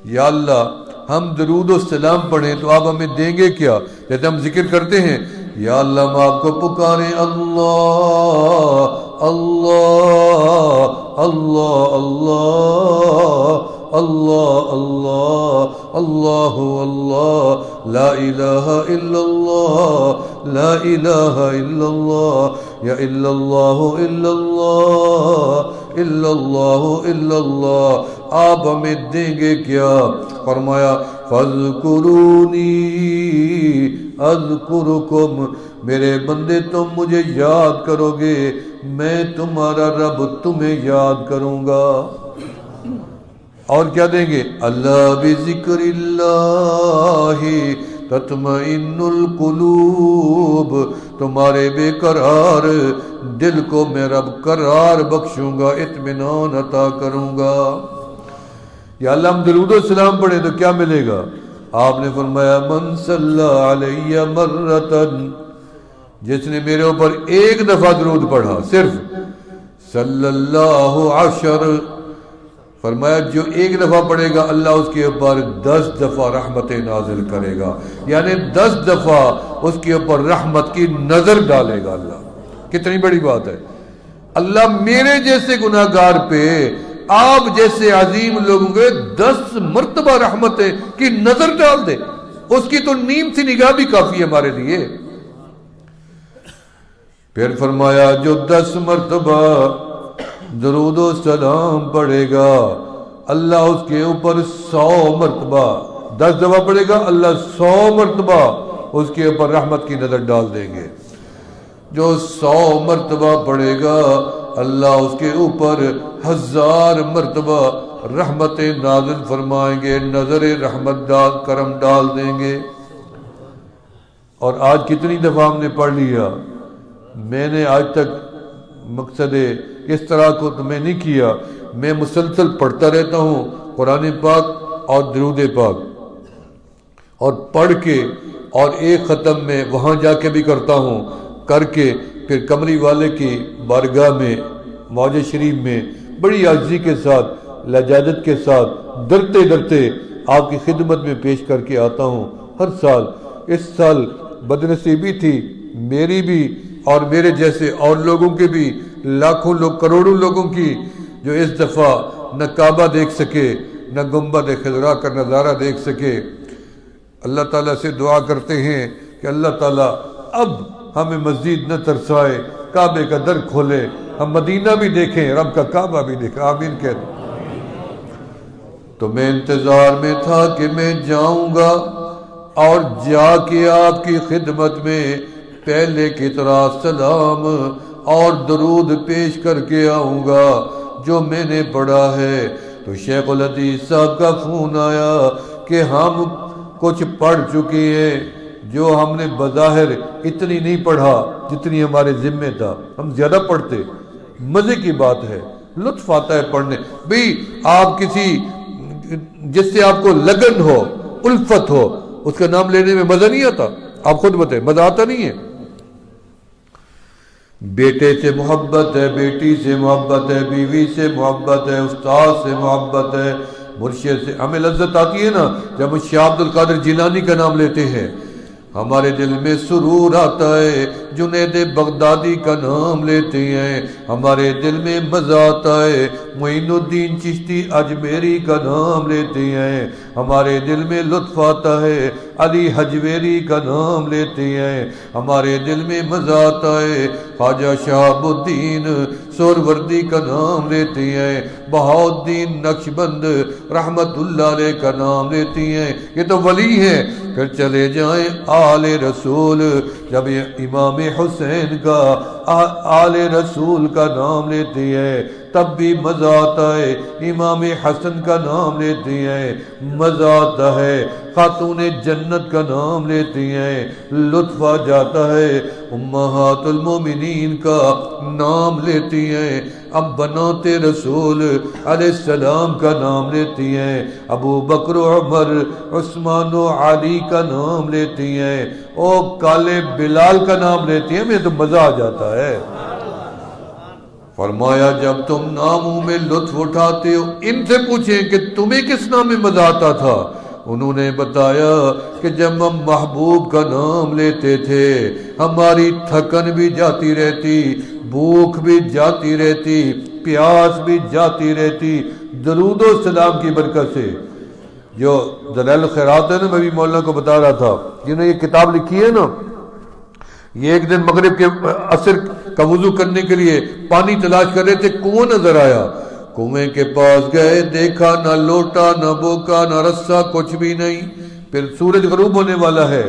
یا اللہ ہم درود و سلام پڑھیں تو آپ ہمیں دیں گے کیا؟ جیسے ہم ذکر کرتے ہیں یا اللہ ہم آپ کو پکاریں اللہ اللہ اللہ اللہ اللہ اللہ اللہ اللہ لا الہ الا اللہ لا الہ الا اللہ یا الا اللہ الا اللہ الا اللہ الا اللہ، آپ ہمیں دیں گے کیا؟ فرمایا فاذکرونی اذکرکم، میرے بندے تم مجھے یاد کرو گے، میں تمہارا رب تمہیں یاد کروں گا۔ اور کیا دیں گے؟ اللہ بذکر اللہ تطمئن القلوب، تمہارے بے قرار دل کو میں رب قرار بخشوں گا، اطمینان عطا کروں گا۔ یا اللہ ہم درود و سلام پڑھیں تو کیا ملے گا؟ آپ نے فرمایا من صلی علیہ مرتن، جس نے میرے اوپر ایک دفعہ درود پڑھا صرف، صلی اللہ عشر، فرمایا جو ایک دفعہ پڑھے گا اللہ اس کے اوپر 10 دفعہ رحمت نازل کرے گا، یعنی 10 دفعہ اس کے اوپر رحمت کی نظر ڈالے گا اللہ۔ کتنی بڑی بات ہے، اللہ میرے جیسے گناہ گار پہ، آپ جیسے عظیم لوگوں کے 10 مرتبہ رحمت کی نظر ڈال دے، اس کی تو نیم سی نگاہ بھی کافی ہے ہمارے لیے۔ پھر فرمایا جو 10 مرتبہ درود و سلام پڑھے گا اللہ اس کے اوپر 100 مرتبہ 10 دفعہ پڑھے گا، اللہ 100 مرتبہ اس کے اوپر رحمت کی نظر ڈال دیں گے. جو 100 مرتبہ پڑھے گا اللہ اس کے اوپر 1000 مرتبہ رحمتیں نازل فرمائیں گے، نظر رحمت ڈال کرم ڈال دیں گے. اور آج کتنی دفعہ ہم نے پڑھ لیا؟ میں نے آج تک مقصد اس طرح کو تو میں نہیں کیا، میں مسلسل پڑھتا رہتا ہوں قرآن پاک اور درود پاک، اور پڑھ کے اور ایک ختم میں وہاں جا کے بھی کرتا ہوں، کر کے پھر کمری والے کی بارگاہ میں معجز شریف میں بڑی عاجزی کے ساتھ لجاجت کے ساتھ ڈرتے ڈرتے آپ کی خدمت میں پیش کر کے آتا ہوں ہر سال. اس سال بدنصیبی تھی میری بھی اور میرے جیسے اور لوگوں کے بھی، لاکھوں لوگ کروڑوں لوگوں کی، جو اس دفعہ نہ کعبہ دیکھ سکے نہ گنبد خضرا کا نظارہ دیکھ سکے. اللہ تعالیٰ سے دعا کرتے ہیں کہ اللہ تعالیٰ اب ہمیں مزید نہ ترسائے، کعبے کا در کھولے، ہم مدینہ بھی دیکھیں، رب کا کعبہ بھی دیکھیں. آمین کہتے. تو میں انتظار میں تھا کہ میں جاؤں گا اور جا کے آپ کی خدمت میں پہلے کی طرح سلام اور درود پیش کر کے آؤں گا جو میں نے پڑھا ہے. تو شیخ الحدیث صاحب کا فون آیا کہ ہم کچھ پڑھ چکے ہیں جو ہم نے بظاہر اتنی نہیں پڑھا جتنی ہمارے ذمہ تھا، ہم زیادہ پڑھتے. مزے کی بات ہے، لطف آتا ہے پڑھنے. بھئی آپ کسی جس سے آپ کو لگن ہو، الفت ہو، اس کا نام لینے میں مزہ نہیں آتا. آپ خود بتائیں، مزہ آتا نہیں ہے؟ بیٹے سے محبت ہے، بیٹی سے محبت ہے، بیوی سے محبت ہے، استاد سے محبت ہے، مرشد سے. ہمیں لذت آتی ہے نا جب ہم شاہ عبد القادر جیلانی کا نام لیتے ہیں، ہمارے دل میں سرور آتا ہے. جنید بغدادی کا نام لیتے ہیں، ہمارے دل میں مزہ آتا ہے. معین الدین چشتی اجمیری کا نام لیتے ہیں، ہمارے دل میں لطف آتا ہے. علی حجویری کا نام لیتے ہیں، ہمارے دل میں مزہ آتا ہے. خواجہ شہاب الدین سہروردی کا نام لیتے ہیں، بہاؤالدین نقشبند رحمت اللہ علیہ کا نام لیتی ہیں. یہ تو ولی ہیں. پھر چلے جائیں آل رسول، جب امام حسین کا آل رسول کا نام لیتے ہیں تب بھی مزہ آتا ہے. امام حسن کا نام لیتے ہیں مزہ آتا ہے. خاتون جنت کا نام لیتے ہیں لطف آ جاتا ہے. امہات المومنین کا نام لیتی ہیں، اب بنات رسول علیہ السلام کا نام لیتی ہیں، ابو بکر و عمر عثمان و علی کا نام لیتی ہیں، او کالے بلال کا نام لیتی ہیں. میں تو مزہ آ جاتا ہے. فرمایا جب تم ناموں میں لطف اٹھاتے ہو، ان سے پوچھیں کہ تمہیں کس نام میں مزہ آتا تھا. انہوں نے بتایا کہ جب ہم محبوب کا نام لیتے تھے ہماری تھکن بھی جاتی رہتی، بھوک بھی جاتی رہتی، پیاس بھی جاتی رہتی، درود و سلام کی برکت سے. جو دلائل الخیرات ہے نا، میں بھی مولانا کو بتا رہا تھا، جنہوں نے یہ کتاب لکھی ہے نا، یہ ایک دن مغرب کے عصر کا وضو کرنے کے لیے پانی تلاش کر رہے تھے، کنواں نظر آیا. کنویں کے پاس گئے، دیکھا نہ لوٹا نہ بوکا نہ رسا، کچھ بھی نہیں. پھر سورج غروب ہونے والا ہے،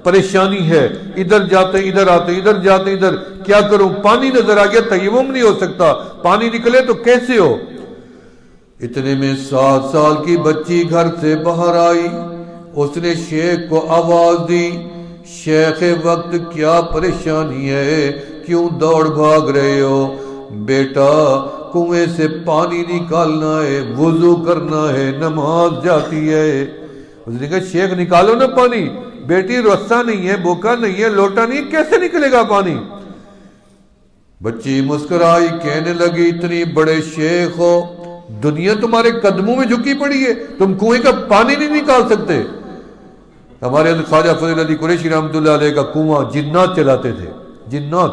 پریشانی ہے، ادھر جاتے ادھر آتے، ادھر جاتے ادھر، کیا کروں؟ پانی نظر آ گیا، تیمم نہیں ہو سکتا، پانی نکلے تو کیسے ہو؟ اتنے میں 7 سال کی بچی گھر سے باہر آئی. اس نے شیخ کو آواز دی، شیخ وقت کیا پریشانی ہے، کیوں دوڑ بھاگ رہے ہو؟ بیٹا کنویں سے پانی نکالنا ہے، وضو کرنا ہے، نماز جاتی ہے. اس نے کہا شیخ نکالو نا پانی. بیٹی رسا نہیں ہے، بوکا نہیں ہے، لوٹا نہیں ہے، کیسے نکلے گا پانی؟ بچی مسکرائی، کہنے لگی اتنی بڑے شیخ ہو، دنیا تمہارے قدموں میں جھکی پڑی ہے، تم کنویں کا پانی نہیں نکال سکتے. ہمارے خواجہ فضل علی قریشی رحمۃ اللہ علیہ کا کنواں جنات چلاتے تھے، جنات،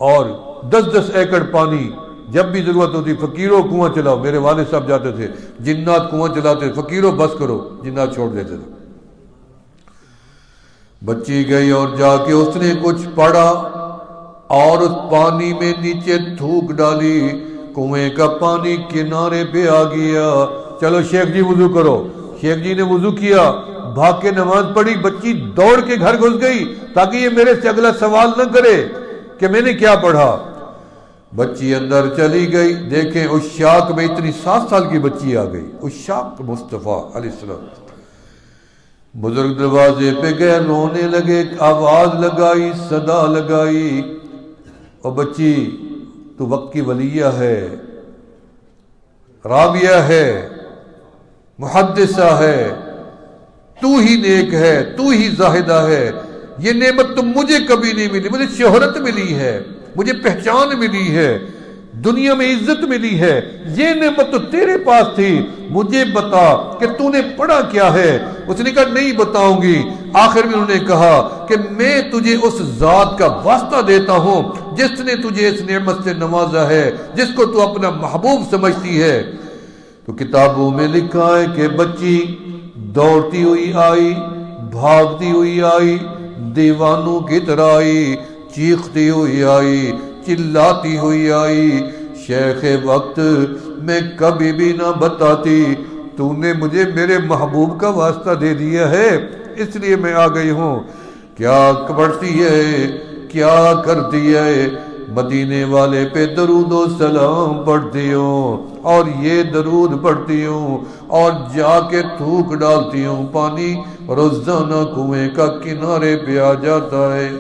اور 10 ایکڑ پانی جب بھی ضرورت ہوتی، فقیروں کنواں چلاؤ. میرے والد صاحب جاتے تھے، جنات کنواں چلاتے، فقیروں بس کرو، جنات چھوڑ دیتے تھے. بچی گئی اور جا کے اس نے کچھ پڑھا اور اس پانی میں نیچے تھوک ڈالی. کنویں کا پانی کنارے پہ آ گیا. چلو شیخ جی وضو کرو. شیخ جی نے وضو کیا, بھاگ کے نماز پڑھی. بچی دوڑ کے گھر گھس گئی تاکہ یہ میرے سے اگلا سوال نہ کرے کہ میں نے کیا پڑھا. بچی اندر چلی گئی. دیکھیں اس شاک میں اتنی 7 سال کی بچی آ گئی. اس شاک مصطفیٰ علیہ السلام. بزرگ دروازے پہ گئے, رونے لگے, آواز لگائی, صدا لگائی, اور بچی تو وقت کی ولیہ ہے, رابعہ ہے, محدثہ ہے, تو ہی نیک ہے, تو ہی زاہدہ ہے. یہ نعمت تو مجھے کبھی نہیں ملی. مجھے شہرت ملی ہے, مجھے پہچان ملی ہے, دنیا میں عزت ملی ہے. یہ نعمت تو تیرے پاس تھی. مجھے بتا کہ تو نے پڑھا کیا ہے. اس نے کہا نہیں بتاؤں گی. آخر میں انہوں نے کہا کہ میں تجھے اس ذات کا واسطہ دیتا ہوں جس نے تجھے اس نعمت سے نوازا ہے, جس کو تو اپنا محبوب سمجھتی ہے. تو کتابوں میں لکھا ہے کہ بچی دوڑتی ہوئی آئی, بھاگتی ہوئی آئی, دیوانوں کی طرح آئی, چیختی ہوئی آئی, چلاتی ہوئی آئی. شیخ وقت میں کبھی بھی نہ بتاتی, تو نے مجھے میرے محبوب کا واسطہ دے دیا ہے, اس لیے میں آ گئی ہوں. کیا پڑھتی ہے, کیا کرتی ہے, مدینے والے پہ درود و سلام پڑھتی ہوں, اور یہ درود پڑھتی ہوں, اور جا کے تھوک ڈالتی ہوں. پانی روزانہ کنویں کا کنارے پہ آ جاتا ہے.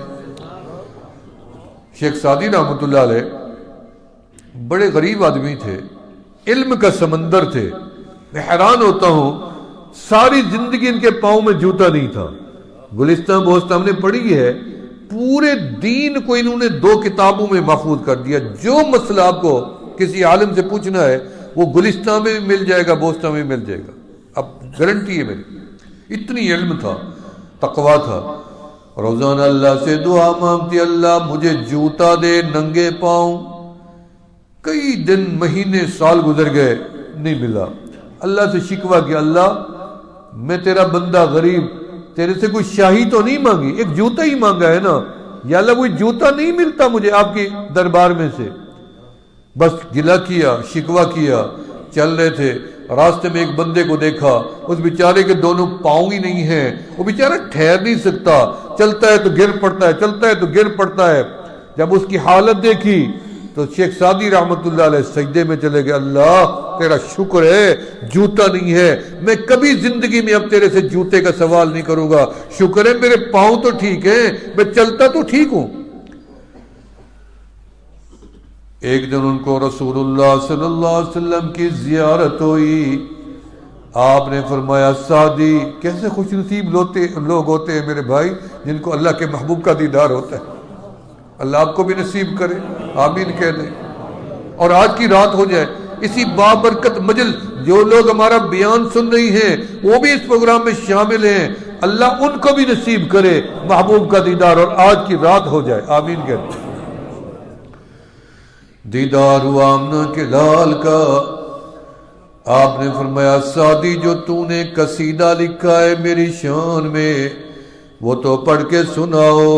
شیخ سعدی رحمۃ اللہ علیہ بڑے غریب آدمی تھے, علم کا سمندر تھے. میں حیران ہوتا ہوں, ساری زندگی ان کے پاؤں میں جوتا نہیں تھا. گلستان بوستان ہم نے پڑھی ہے, پورے دین کو انہوں نے 2 کتابوں میں محفوظ کر دیا. جو مسئلہ آپ کو کسی عالم سے پوچھنا ہے وہ گلستان میں بھی مل جائے گا, بوستان میں بھی مل جائے گا. اب گارنٹی ہے میری. اتنی علم تھا, تقویٰ تھا. روزانہ اللہ سے دعا مانگتی, اللہ مجھے جوتا دے, ننگے پاؤں. کئی دن, مہینے, سال گزر گئے, نہیں ملا. اللہ سے شکوہ کیا, اللہ میں تیرا بندہ غریب, تیرے سے کوئی شاہی تو نہیں مانگی, ایک جوتا ہی مانگا ہے نا, یا اللہ کوئی جوتا نہیں ملتا مجھے آپ کے دربار میں سے. بس گلہ کیا, شکوہ کیا. چل رہے تھے, راستے میں ایک بندے کو دیکھا, اس بیچارے کے دونوں پاؤں ہی نہیں ہیں. وہ بیچارہ ٹھہر نہیں سکتا, چلتا ہے تو گر پڑتا ہے, چلتا ہے تو گر پڑتا ہے. جب اس کی حالت دیکھی تو شیخ سعدی رحمت اللہ علیہ سجدے میں چلے گئے. اللہ تیرا شکر ہے جوتا نہیں ہے, میں کبھی زندگی میں اب تیرے سے جوتے کا سوال نہیں کروں گا. شکر ہے میرے پاؤں تو ٹھیک ہیں, میں چلتا تو ٹھیک ہوں. ایک دن ان کو رسول اللہ صلی اللہ علیہ وسلم کی زیارت ہوئی. آپ نے فرمایا, سعدی کیسے خوش نصیب لوگ ہوتے ہیں میرے بھائی جن کو اللہ کے محبوب کا دیدار ہوتا ہے. اللہ آپ کو بھی نصیب کرے, آمین کہہ دیں. اور آج کی رات ہو جائے اسی بابرکت مجلس, جو لوگ ہمارا بیان سن رہی ہیں وہ بھی اس پروگرام میں شامل ہیں, اللہ ان کو بھی نصیب کرے محبوب کا دیدار, اور آج کی رات ہو جائے, آمین کہہ دیں. دیدار ہوا آمنہ کے لال کا. آپ نے فرمایا, سعدی جو تو نے قصیدہ لکھا ہے میری شان میں, وہ تو پڑھ کے سناؤ,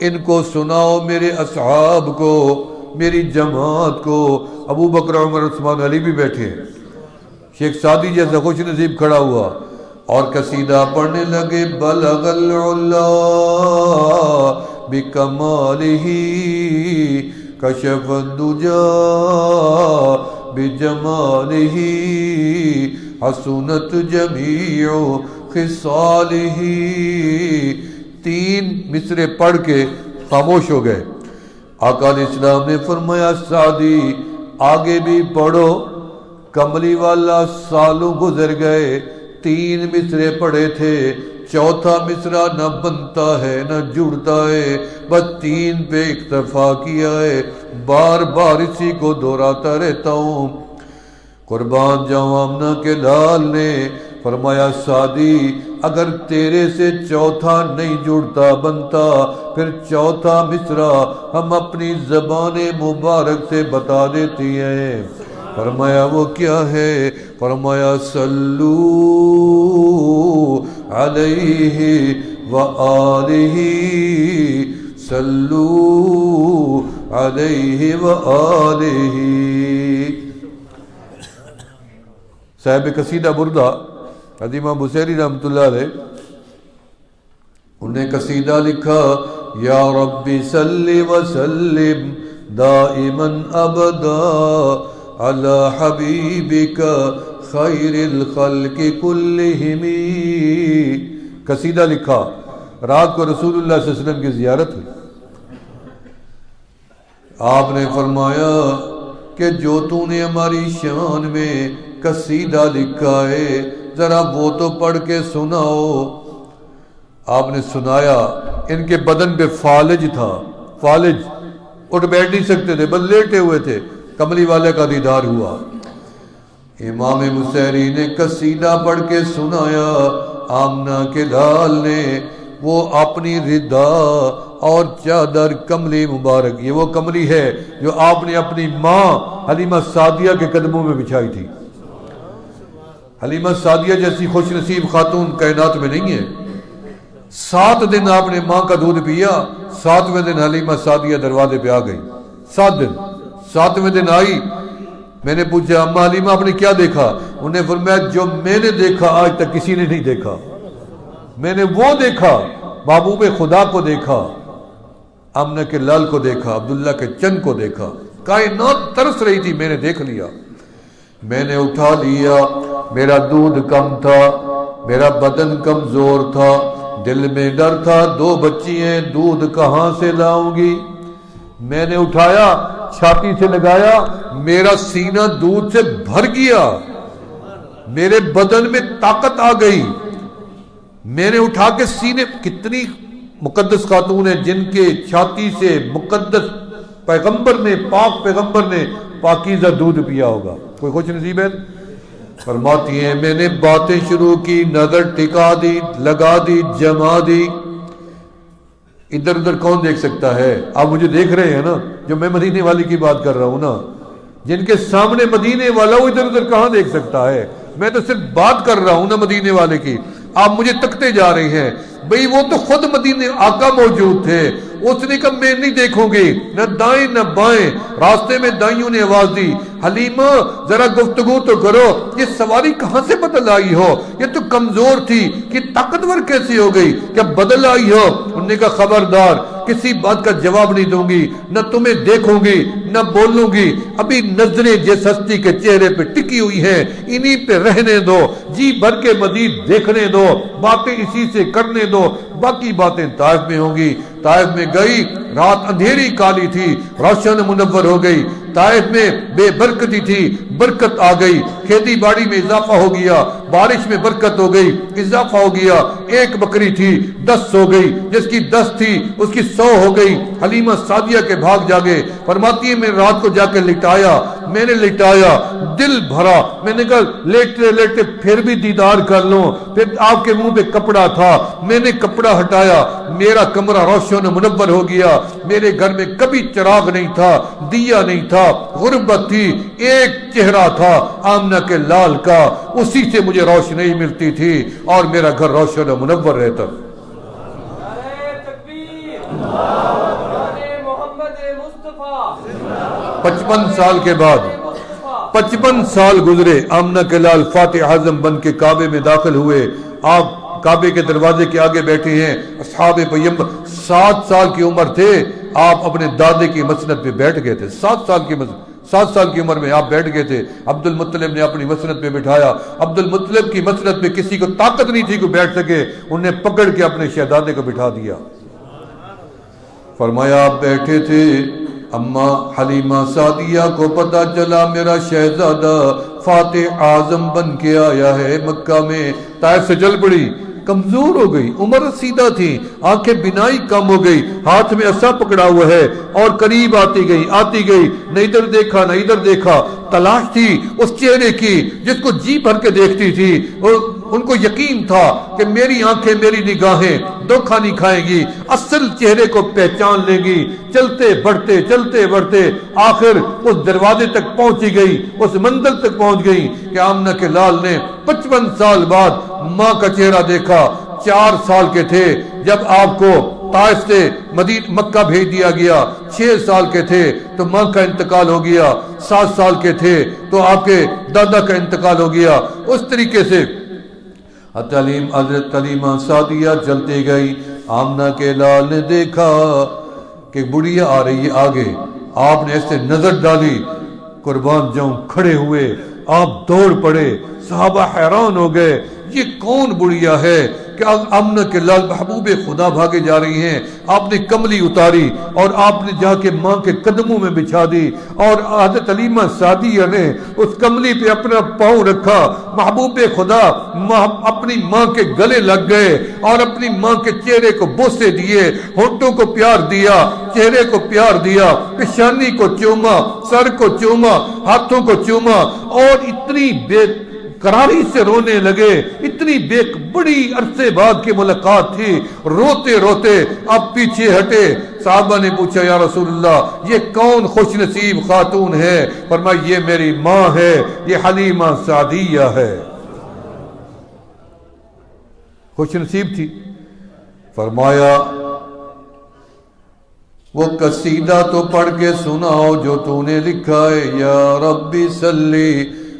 ان کو سناؤ میرے اصحاب کو, میری جماعت کو. ابو بکر, عمر, عثمان, علی بھی بیٹھے ہیں. شیخ سعدی جیسا خوش نصیب کھڑا ہوا اور قصیدہ پڑھنے لگے. بلغ العلا بکمالہ کشف الدجا بجمالہ حسنت جمیع خصالہ. 3 مصرے پڑھ کے خاموش ہو گئے. آقا علیہ السلام نے فرمایا, سعدی آگے بھی پڑھو. کملی والا سالوں گزر گئے, 3 مصرے پڑھے تھے, 4تھا مصرع نہ بنتا ہے نہ جڑتا ہے, بس 3 پہ اکتفا کیا ہے. بار بار اسی کو دہراتا رہتا ہوں. قربان جاؤں آمنہ کے لال نے فرمایا, سعدی اگر تیرے سے 4تھا نہیں جڑتا بنتا, پھر 4تھا مصرع ہم اپنی زبان مبارک سے بتا دیتی ہیں. فرمایا وہ کیا ہے؟ فرمایا صلو علیہ وآلہ صلو علیہ وآلہ. صاحب قصیدہ بردہ حضرت امام بصیری رحمۃ اللہ علیہ انہوں نے قصیدہ لکھا، یا ربی صلی وسلم دائما ابدا علی حبیبک خیر الخلق کلہم۔ قصیدہ لکھا، رات کو رسول اللہ صلی اللہ علیہ وسلم کی زیارت ہوئی، آپ نے فرمایا کہ جو تو نے ہماری شان میں قصیدہ لکھا ہے ذرا وہ تو پڑھ کے سناؤ۔ آپ نے سنایا، ان کے بدن پہ فالج تھا، فالج، اٹھ بیٹھ نہیں سکتے تھے، بس لیٹے ہوئے تھے، کملی والے کا دیدار ہوا۔ امام بصیری نے قصیدہ پڑھ کے سنایا، آمنہ کے لال نے وہ اپنی ردا اور چادر کملی مبارک، یہ وہ کملی ہے جو آپ نے اپنی ماں حلیمہ سعدیہ کے قدموں میں بچھائی تھی۔ حلیمہ سعدیہ جیسی خوش نصیب خاتون کائنات میں نہیں ہے۔ 7 دن آپ نے ماں کا دودھ پیا، 7ویں دن حلیمہ سعدیہ دروازے پہ آ گئی۔ 7 دن، 7ویں دن آئی، میں نے پوچھا اماں حلیمہ آپ نے کیا دیکھا؟ انہوں نے فرمایا جو میں نے دیکھا آج تک کسی نے نہیں دیکھا، میں نے وہ دیکھا، محبوب خدا کو دیکھا، آمنہ کے لال کو دیکھا، عبداللہ کے چند کو دیکھا، کائنات ترس رہی تھی، میں نے دیکھ لیا، میں نے اٹھا لیا۔ میرا دودھ کم تھا، میرا بدن کمزور تھا، دل میں ڈر تھا 2 بچی ہیں، دودھ کہاں سے لاؤں گی؟ میں نے اٹھایا، چھاتی سے لگایا، میرا سینہ دودھ سے بھر گیا، میرے بدن میں طاقت آ گئی۔ میں نے اٹھا کے سینے، کتنی مقدس خاتون ہیں جن کے چھاتی سے مقدس پیغمبر نے، پاک پیغمبر نے پاکیزہ دودھ پیا ہوگا، کوئی خوش نصیب ہے؟ فرماتی ہیں میں نے باتیں شروع کی، نظر ٹکا دی، لگا دی، جما دی، ادھر ادھر کون دیکھ سکتا ہے؟ آپ مجھے دیکھ رہے ہیں نا، جو میں مدینے والی کی بات کر رہا ہوں نا، جن کے سامنے مدینے والا وہ ادھر ادھر کہاں دیکھ سکتا ہے؟ میں تو صرف بات کر رہا ہوں نا مدینے والے کی، آپ مجھے تکتے جا رہے ہیں۔ بھئی وہ تو خود مدینے آقا موجود تھے، اس نے کہا میں نہیں دیکھوں گی، نہ دائیں نہ بائیں، راستے میں دائیوں نے آواز دی، حلیمہ ذرا گفتگو تو کرو، یہ سواری کہاں سے بدل آئی ہو؟ یہ تو کمزور تھی، کہ طاقتور کیسی ہو گئی؟ کیا بدل آئی ہو؟ انہوں نے کہا خبردار، کسی بات کا جواب نہیں دوں گی، نہ تمہیں دیکھوں گی نہ بولوں گی، ابھی نظریں جس ہستی کے چہرے پہ ٹکی ہوئی ہیں انہی پہ رہنے دو، جی بھر کے مزید دیکھنے دو، باتیں اسی سے کرنے دو، باقی باتیں طائف میں ہوں گی۔ طائف میں گئی، رات اندھیری کالی تھی، روشن منور ہو گئی، طائف میں بے برکتی تھی، برکت آ گئی، کھیتی باڑی میں اضافہ ہو گیا، بارش میں برکت ہو گئی، اضافہ ہو گیا، 1 بکری تھی 10 ہو گئی، جس کی 10 تھی اس کی 100 ہو گئی۔ حلیمہ سعدیہ کے بھاگ جاگے، فرماتی ہے میں رات کو جا کے لٹایا، میں نے لٹایا، دل بھرا، میں نے کہا لیٹتے لیٹتے پھر بھی دیدار کر لوں، پھر آپ کے منہ پہ کپڑا تھا، میں نے کپڑا ہٹایا، میرا کمرہ روشن منور ہو گیا، میرے گھر میں کبھی چراغ نہیں تھا، دیا نہیں تھا، غربت تھی، ایک چہرہ تھا آمنہ کے لال کا، اسی سے مجھے روشنی ملتی تھی اور میرا گھر روشن منور رہتا۔ 55 سال کے بعد، 55 سال گزرے، آمنہ کے لال فاتح اعظم بن کے کعبے میں داخل ہوئے۔ آپ کعبے کے دروازے کے آگے بیٹھے ہیں، اصحاب پیغمبر 7 سال کی عمر تھے، آپ اپنے دادے کی مسند پہ بیٹھ گئے تھے، 7 سال کی عمر میں آپ بیٹھ گئے تھے۔ عبد المطلب نے اپنی مسند پہ بٹھایا، عبد المطلب کی مسند پہ کسی کو طاقت نہیں تھی کہ بیٹھ سکے، انہوں نے پکڑ کے اپنے شہزادے کو بٹھا دیا۔ فرمایا آپ بیٹھے تھے، اماں حلیمہ سعدیہ کو پتا چلا میرا شہزادہ فاتح اعظم بن کے آیا ہے مکہ میں، طائف سے چل پڑی، کمزور ہو گئی، عمر رسیدہ تھی، آنکھیں بینائی کم ہو گئی، ہاتھ میں عصا پکڑا ہوا ہے، اور قریب آتی گئی، نہ ادھر دیکھا نہ ادھر دیکھا، تلاش تھی اس چہرے کی جس کو جی بھر کے دیکھتی تھی، اور ان کو یقین تھا کہ میری آنکھیں میری نگاہیں دھوکہ نہیں کھائیں گی، اصل چہرے کو پہچان لیں گی۔ چلتے بڑھتے آخر اس دروازے تک پہنچی گئی، اس منزل تک پہنچ گئی کہ آمنہ کے لال نے 55 سال بعد ماں کا چہرہ دیکھا۔ 4 سال کے تھے جب آپ کو طائف سے مکہ بھیج دیا گیا، 6 سال کے تھے تو ماں کا انتقال ہو گیا، 7 سال کے تھے تو آپ کے دادا کا انتقال ہو گیا۔ اس طریقے سے حضرت حلیمہ سعدیہ چلتے گئی۔ آمنہ کے لال نے دیکھا کہ بڑھیا آ رہی ہے آگے، آپ نے ایسے نظر ڈالی، قربان جاؤں کھڑے ہوئے، آپ دوڑ پڑے، صحابہ حیران ہو گئے، یہ کون بڑھیا ہے کہ آمنہ کے لال محبوب خدا بھاگے جا رہی ہیں۔ آپ نے کملی اتاری اور آپ نے جا کے ماں کے قدموں میں بچھا دی، اور حضرت حلیمہ سعدیہ نے اس کملی پہ اپنا پاؤں رکھا۔ محبوب خدا اپنی ماں کے گلے لگ گئے اور اپنی ماں کے چہرے کو بوسے دیے، ہونٹوں کو پیار دیا، چہرے کو پیار دیا، پیشانی کو چوما، سر کو چوما، ہاتھوں کو چوما، اور اتنی بے قراری سے رونے لگے۔ اتنی بڑی عرصے بعد کی ملاقات تھی، روتے روتے اب پیچھے ہٹے۔ صحابہ نے پوچھا یا رسول اللہ یہ کون خوش نصیب خاتون ہے؟ فرمایا یہ میری ماں ہے، یہ حلیمہ سعدیہ ہے۔ خوش نصیب تھی۔ فرمایا وہ قصیدہ تو پڑھ کے سناؤ جو تو نے لکھا ہے، یا ربی صلی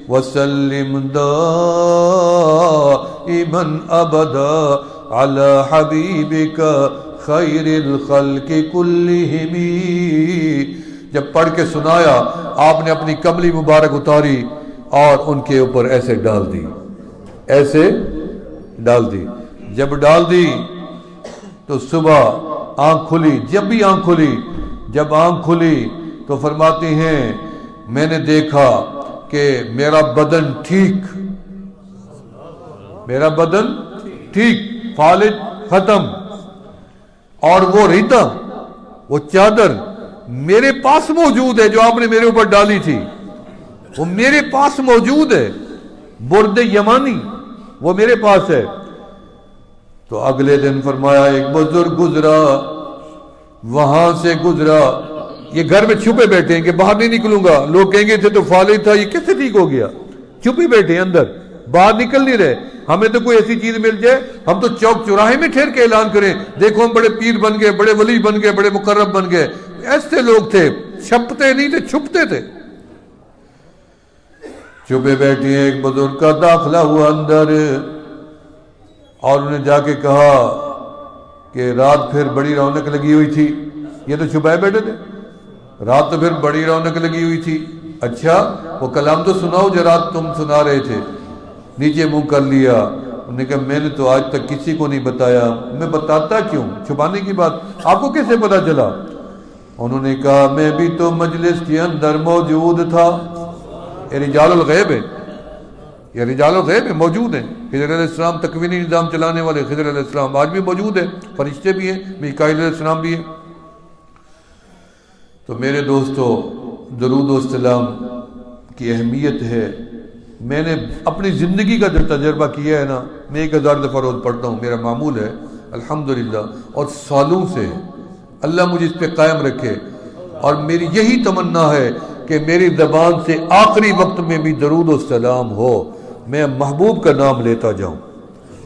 وسلم دائما ابدا علی حبیبک خیر الخلق کلہم۔ جب پڑھ کے سنایا آپ نے اپنی کملی مبارک اتاری اور ان کے اوپر ایسے ڈال دی، ایسے ڈال دی۔ جب ڈال دی تو صبح آنکھ کھلی، جب آنکھ کھلی تو فرماتی ہیں میں نے دیکھا کہ میرا بدن ٹھیک، فالج ختم، اور وہ ریتا، وہ چادر میرے پاس موجود ہے جو آپ نے میرے اوپر ڈالی تھی، وہ میرے پاس موجود ہے، برد یمانی وہ میرے پاس ہے۔ تو اگلے دن فرمایا ایک بزرگ گزرا، وہاں سے گزرا، یہ گھر میں چھپے بیٹھے ہیں کہ باہر نہیں نکلوں گا، لوگ کہیں گے تھے تو فالج تھا، یہ کیسے ٹھیک ہو گیا؟ چھپے بیٹھے ہیں اندر، باہر نکل نہیں رہے۔ ہمیں تو کوئی ایسی چیز مل جائے ہم تو چوک چوراہے میں ٹھہر کے اعلان کریں دیکھو ہم بڑے پیر بن گئے، بڑے ولی بن گئے، بڑے مقرب بن گئے۔ ایسے لوگ تھے، چھپتے نہیں تھے، چھپتے تھے۔ چھپے بیٹھے ہیں، ایک بزرگ کا داخلہ ہوا اندر، اور انہیں جا کے کہا کہ رات پھر بڑی رونق لگی ہوئی تھی، یہ تو چھپائے بیٹھے تھے، رات تو پھر بڑی رونق لگی ہوئی تھی، اچھا وہ کلام تو سناؤ جو رات تم سنا رہے تھے۔ نیچے منہ کر لیا، انہوں نے کہا میں نے تو آج تک کسی کو نہیں بتایا، میں بتاتا کیوں، چھپانے کی بات، آپ کو کیسے پتا چلا؟ انہوں نے کہا میں بھی تو مجلس کے اندر موجود تھا۔ یہ رجال الغیب ہے، یہ رجال الغیب ہے، موجود ہیں۔ خضر علیہ السلام تکوینی نظام چلانے والے خضر علیہ السلام آج بھی موجود ہیں، فرشتے بھی ہیں، میکائیل علیہ السلام بھی ہیں۔ تو میرے دوستو درود و سلام کی اہمیت ہے، میں نے اپنی زندگی کا جو تجربہ کیا ہے نا، میں 1000 دفعہ روز پڑھتا ہوں، میرا معمول ہے الحمدللہ، اور سالوں سے اللہ مجھے اس پہ قائم رکھے، اور میری یہی تمنا ہے کہ میری زبان سے آخری وقت میں بھی درود و سلام ہو، میں محبوب کا نام لیتا جاؤں۔